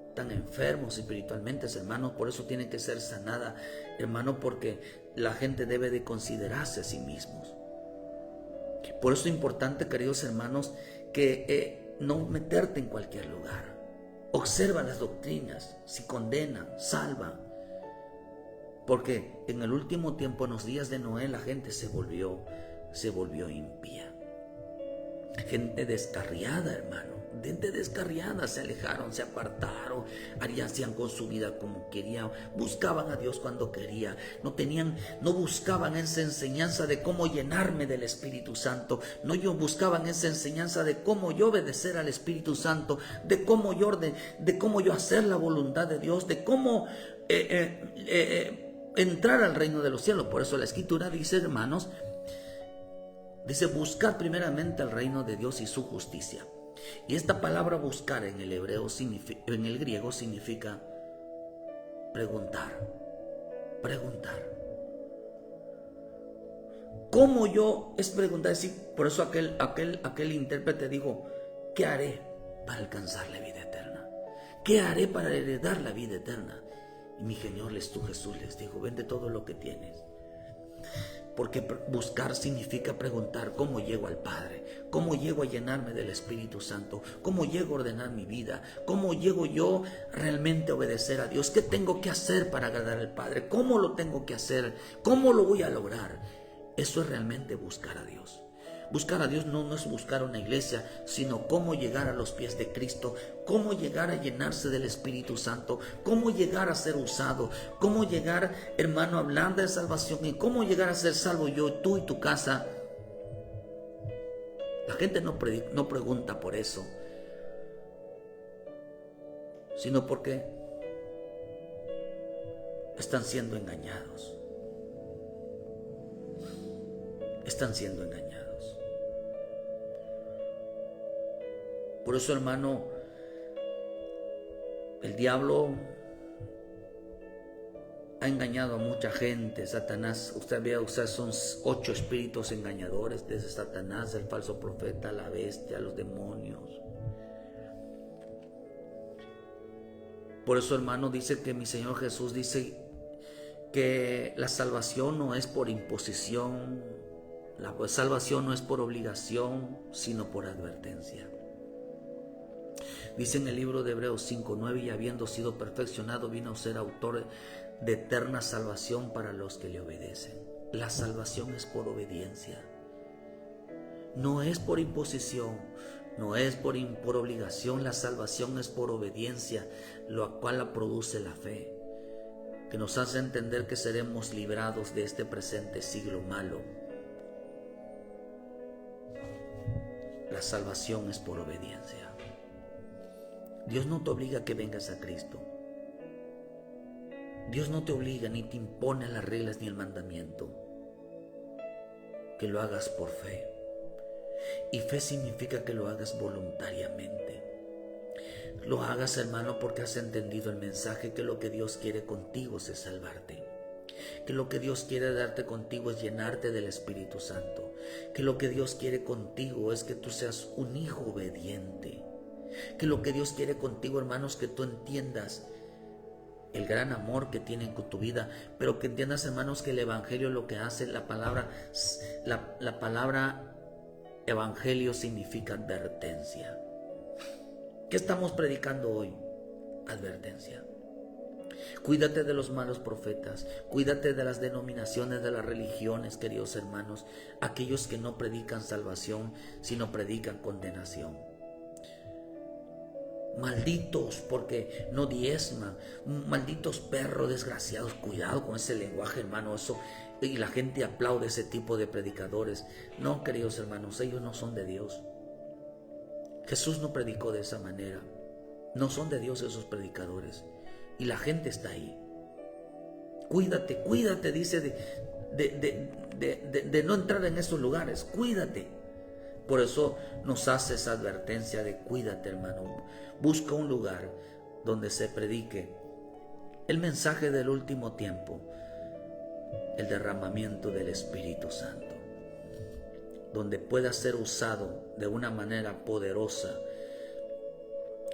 Están enfermos espiritualmente, hermanos, por eso tiene que ser sanada, hermano, porque la gente debe de considerarse a sí mismos. Por eso es importante, queridos hermanos, que no meterte en cualquier lugar. Observa las doctrinas, si condenan, salvan. Porque en el último tiempo, en los días de Noé, la gente se volvió impía. Gente descarriada, hermano. Gente descarriada, se alejaron, se apartaron, hacían con su vida como querían, buscaban a Dios cuando quería, no buscaban esa enseñanza de cómo llenarme del Espíritu Santo, buscaban esa enseñanza de cómo yo obedecer al Espíritu Santo, de cómo yo hacer la voluntad de Dios, de cómo entrar al reino de los cielos. Por eso la Escritura dice, hermanos, dice buscar primeramente el reino de Dios y su justicia. Y esta palabra buscar en el griego significa preguntar. ¿Cómo yo? Es preguntar, es decir, por eso aquel intérprete dijo, ¿qué haré para alcanzar la vida eterna? ¿Qué haré para heredar la vida eterna? Y mi Señor Jesús les dijo, vende todo lo que tienes. Porque buscar significa preguntar cómo llego al Padre, cómo llego a llenarme del Espíritu Santo, cómo llego a ordenar mi vida, cómo llego yo realmente a obedecer a Dios, qué tengo que hacer para agradar al Padre, cómo lo tengo que hacer, cómo lo voy a lograr. Eso es realmente buscar a Dios. Buscar a Dios no es buscar una iglesia, sino cómo llegar a los pies de Cristo, cómo llegar a llenarse del Espíritu Santo, cómo llegar a ser usado, cómo llegar, hermano, a hablar de salvación y cómo llegar a ser salvo yo, tú y tu casa. La gente no pregunta por eso, sino porque están siendo engañados. Están siendo engañados. Por eso, hermano, el diablo ha engañado a mucha gente. Satanás, usted ve, son 8 espíritus engañadores, desde Satanás, el falso profeta, la bestia, los demonios. Por eso, hermano, dice que mi Señor Jesús dice que la salvación no es por imposición, la salvación no es por obligación, sino por advertencia. Dice en el libro de Hebreos 5:9, y habiendo sido perfeccionado, vino a ser autor de eterna salvación para los que le obedecen. La salvación es por obediencia. No es por imposición, no es por obligación. La salvación es por obediencia, lo cual la produce la fe, que nos hace entender que seremos librados de este presente siglo malo. La salvación es por obediencia. Dios no te obliga a que vengas a Cristo. Dios no te obliga ni te impone las reglas ni el mandamiento. Que lo hagas por fe. Y fe significa que lo hagas voluntariamente. Lo hagas, hermano, porque has entendido el mensaje que lo que Dios quiere contigo es salvarte. Que lo que Dios quiere darte contigo es llenarte del Espíritu Santo. Que lo que Dios quiere contigo es que tú seas un hijo obediente. Que lo que Dios quiere contigo, hermanos, que tú entiendas el gran amor que tiene con tu vida, pero que entiendas, hermanos, que el evangelio lo que hace, la palabra evangelio significa advertencia. ¿Qué estamos predicando hoy? Advertencia. Cuídate de los malos profetas, cuídate de las denominaciones, de las religiones, queridos hermanos, aquellos que no predican salvación, sino predican condenación. Malditos porque no diezman, malditos perros desgraciados. Cuidado con ese lenguaje, hermano, eso, y la gente aplaude ese tipo de predicadores. No, queridos hermanos, ellos no son de Dios. Jesús no predicó de esa manera. No son de Dios esos predicadores, y la gente está ahí. Cuídate, dice, de no entrar en esos lugares. Cuídate. Por eso nos hace esa advertencia de cuídate, hermano. Busca un lugar donde se predique el mensaje del último tiempo, el derramamiento del Espíritu Santo. donde pueda ser usado de una manera poderosa,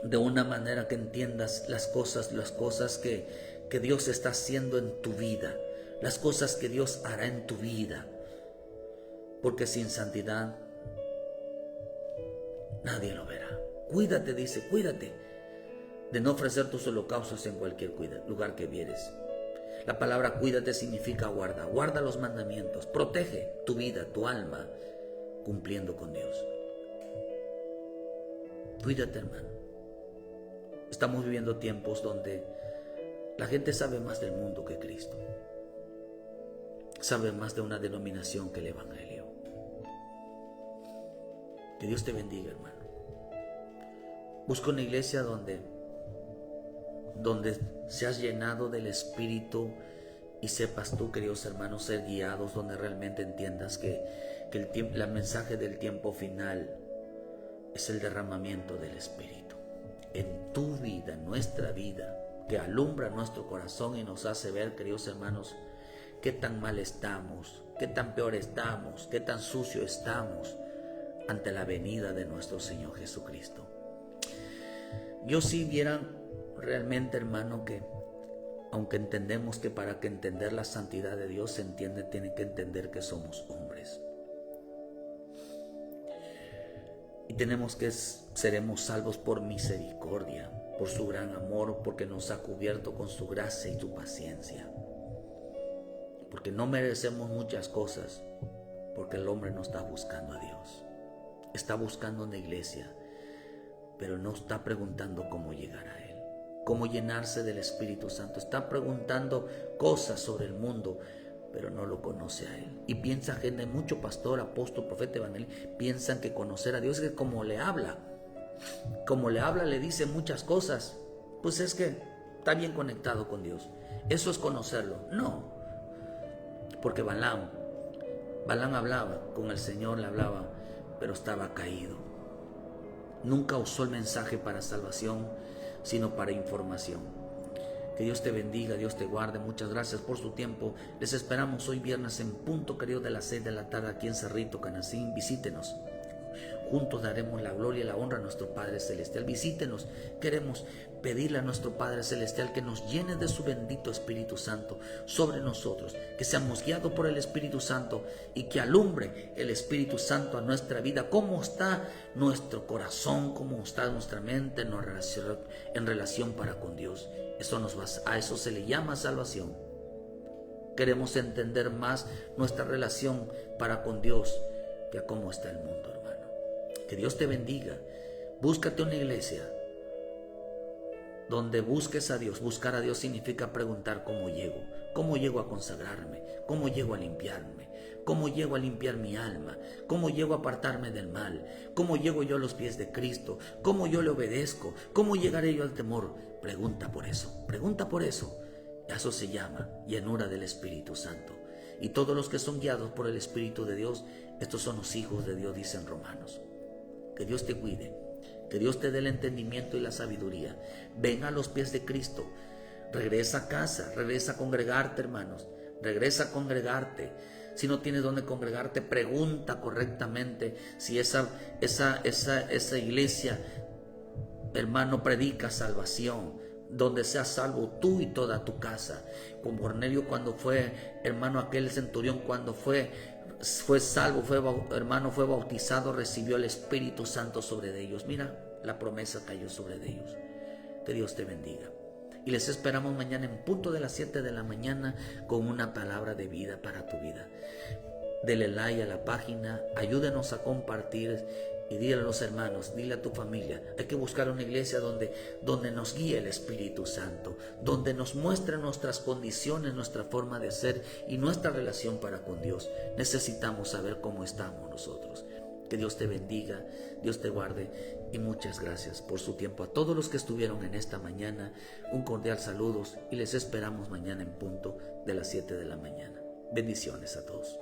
de una manera que entiendas las cosas que Dios está haciendo en tu vida, las cosas que Dios hará en tu vida, porque sin santidad nadie lo verá. Cuídate, dice, cuídate de no ofrecer tus holocaustos en cualquier lugar que vieres. La palabra cuídate significa guarda. Guarda los mandamientos. Protege tu vida, tu alma, cumpliendo con Dios. Cuídate, hermano. Estamos viviendo tiempos donde la gente sabe más del mundo que Cristo. Sabe más de una denominación que el Evangelio. Que Dios te bendiga, hermano. Busca una iglesia donde seas llenado del Espíritu y sepas tú, queridos hermanos, ser guiados, donde realmente entiendas que el mensaje del tiempo final es el derramamiento del Espíritu en tu vida, en nuestra vida, que alumbra nuestro corazón y nos hace ver, queridos hermanos, qué tan mal estamos, qué tan peor estamos, qué tan sucio estamos ante la venida de nuestro Señor Jesucristo. Yo si vieran realmente, hermano, que aunque entendemos que para que entender la santidad de Dios se entiende, tiene que entender que somos hombres. Y tenemos que seremos salvos por misericordia, por su gran amor, porque nos ha cubierto con su gracia y su paciencia. Porque no merecemos muchas cosas, porque el hombre no está buscando a Dios. Está buscando una iglesia, pero no está preguntando cómo llegar a Él, cómo llenarse del Espíritu Santo. Está preguntando cosas sobre el mundo, pero no lo conoce a Él. Y piensa gente, mucho pastor, apóstol, profeta, evangelista, piensan que conocer a Dios es que como le habla, le dice muchas cosas, pues es que está bien conectado con Dios. Eso es conocerlo. No, porque Balaam hablaba con el Señor, le hablaba, pero estaba caído. Nunca usó el mensaje para salvación, sino para información. Que Dios te bendiga, Dios te guarde. Muchas gracias por su tiempo. Les esperamos hoy viernes en punto, queridos, de las 6 de la tarde aquí en Cerrito, Canacín. Visítenos. Juntos daremos la gloria y la honra a nuestro Padre Celestial. Visítenos. Queremos pedirle a nuestro Padre Celestial que nos llene de su bendito Espíritu Santo sobre nosotros, que seamos guiados por el Espíritu Santo y que alumbre el Espíritu Santo a nuestra vida, cómo está nuestro corazón, cómo está nuestra mente en relación para con Dios. A eso se le llama salvación. Queremos entender más nuestra relación para con Dios que a cómo está el mundo, hermano. Que Dios te bendiga. Búscate una iglesia donde busques a Dios. Buscar a Dios significa preguntar cómo llego a consagrarme, cómo llego a limpiarme, cómo llego a limpiar mi alma, cómo llego a apartarme del mal, cómo llego yo a los pies de Cristo, cómo yo le obedezco, cómo llegaré yo al temor. Pregunta por eso. Eso se llama llenura del Espíritu Santo. Y todos los que son guiados por el Espíritu de Dios, estos son los hijos de Dios, dicen Romanos. Que Dios te cuide, que Dios te dé el entendimiento y la sabiduría. Ven a los pies de Cristo, regresa a casa, regresa a congregarte, hermanos, regresa a congregarte. Si no tienes dónde congregarte, pregunta correctamente si esa iglesia, hermano, predica salvación, donde seas salvo tú y toda tu casa. Con Cornelio, cuando fue, hermano, aquel centurión, cuando fue salvo, fue bautizado, recibió el Espíritu Santo sobre ellos. Mira, la promesa cayó sobre ellos. Que Dios te bendiga. Y les esperamos mañana en punto de las 7 de la mañana con una palabra de vida para tu vida. Dele like a la página, ayúdenos a compartir y dile a los hermanos, dile a tu familia. Hay que buscar una iglesia donde nos guíe el Espíritu Santo, donde nos muestre nuestras condiciones, nuestra forma de ser y nuestra relación para con Dios. Necesitamos saber cómo estamos nosotros. Que Dios te bendiga, Dios te guarde y muchas gracias por su tiempo. A todos los que estuvieron en esta mañana, un cordial saludos y les esperamos mañana en punto de las 7 de la mañana. Bendiciones a todos.